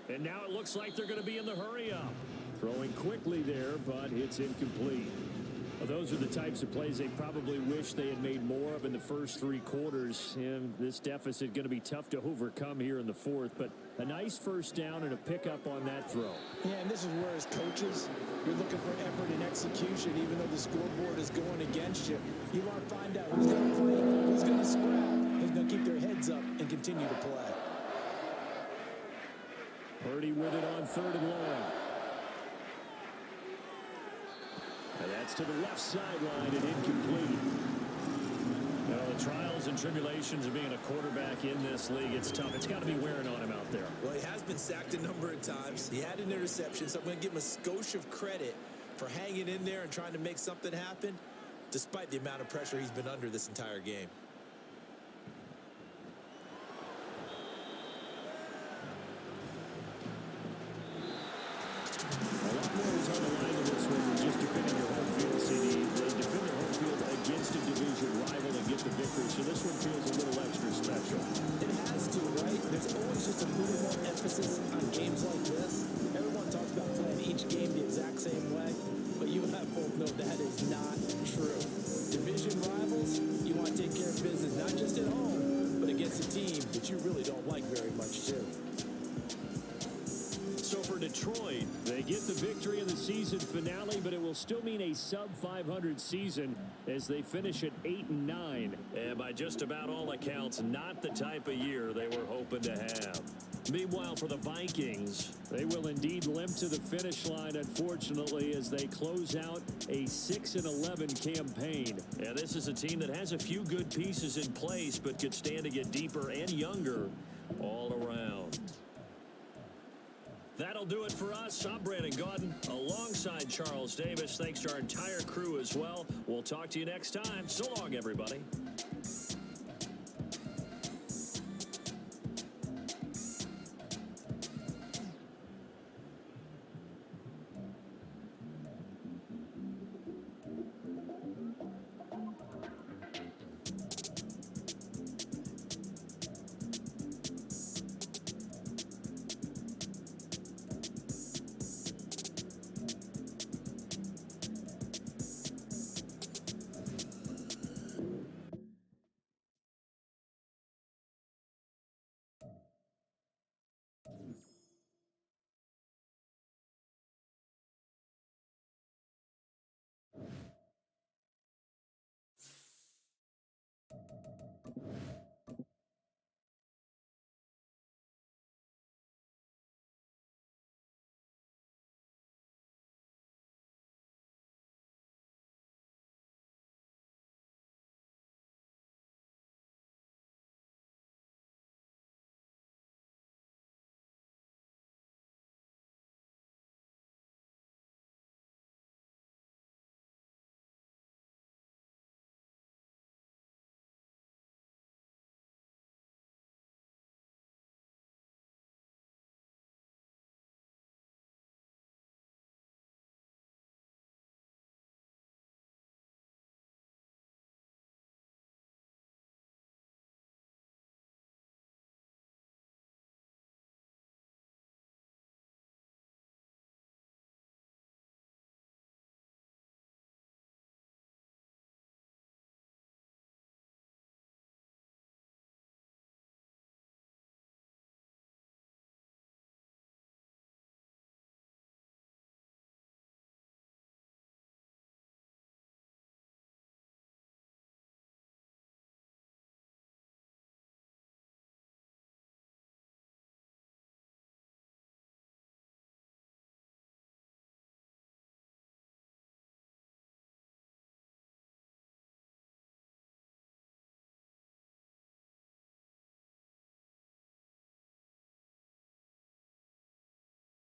And now it looks like they're going to be in the hurry-up. Throwing quickly there, but it's incomplete. Well, those are the types of plays they probably wish they had made more of in the first 3 quarters. And this deficit going to be tough to overcome here in the 4th. But a nice 1st down and a pickup on that throw. Yeah, and this is where, as coaches, you're looking for effort and execution, even though the scoreboard is going against you. You want to find out who's going to fight, who's going to scrap, who's going to keep their heads up and continue to play. Purdy with it on 3rd and long. And that's to the left sideline and incomplete. You know, the trials and tribulations of being a quarterback in this league, it's tough. It's got to be wearing on him out there. Well, he has been sacked a number of times. He had an interception, so I'm going to give him a skosh of credit for hanging in there and trying to make something happen, despite the amount of pressure he's been under this entire game. A lot more is on the line in this one than just defending your home field, CD. They defend their home field against a division rival and get the victory, so this one feels a little extra special. It has to, right? There's always just a little more emphasis on games like this. Everyone talks about playing each game the exact same way, but you and I both know that is not true. Division rivals, you want to take care of business, not just at home, but against a team that you really don't like very much, too. So for Detroit, they get the victory in the season finale, but it will still mean a sub-500 season as they finish at 8-9. And by just about all accounts, not the type of year they were hoping to have. Meanwhile, for the Vikings, they will indeed limp to the finish line, unfortunately, as they close out a 6-11 campaign. And this is a team that has a few good pieces in place, but could stand to get deeper and younger all around. That'll do it for us. I'm Brandon Gaudin alongside Charles Davis. Thanks to our entire crew as well. We'll talk to you next time. So long, everybody.